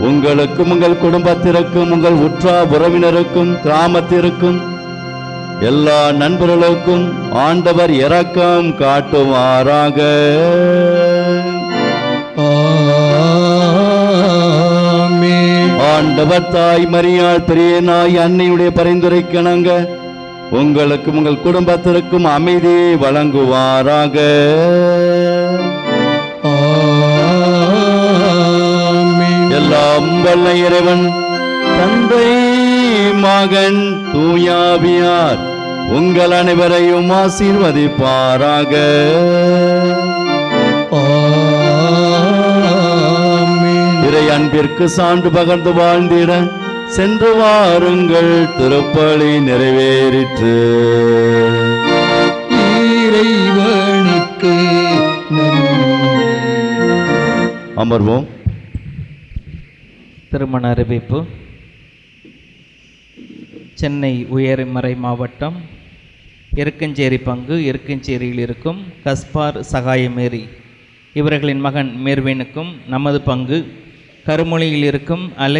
உங்களுக்கும் உங்கள் குடும்பத்திற்கும் உங்கள் உற்றார் உறவினருக்கும் கிராமத்திற்கும் எல்லா நண்பர்களுக்கும் ஆண்டவர் இரக்கம் காட்டுவாராக. ஆண்டவர் தாய் மரியாள் பெரிய நாய் அன்னையுடைய பரிந்துரைக்கிணங்க உங்களுக்கும் உங்கள் குடும்பத்திற்கும் அமைதியை வழங்குவாராக. எல்லாம் வல்ல இறைவன் தந்தை மகன் தூயாவியார் உங்கள் அனைவரையும் ஆசீர்வதிப்பாராக. இறை அன்பிற்கு சான்று பகர்ந்து வாழ்ந்திட சென்று வாருங்கள், திருப்பலி நிறைவேறிற்று. அமர்வோம். திருமண அறிவிப்பு. சென்னை உயர்மறை மாவட்டம் எருக்கஞ்சேரி பங்கு எருக்கஞ்சேரியில் இருக்கும் கஸ்பார் சகாயமேரி இவர்களின் மகன் மேர்வினுக்கும் நமது பங்கு கருமொழியில் இருக்கும்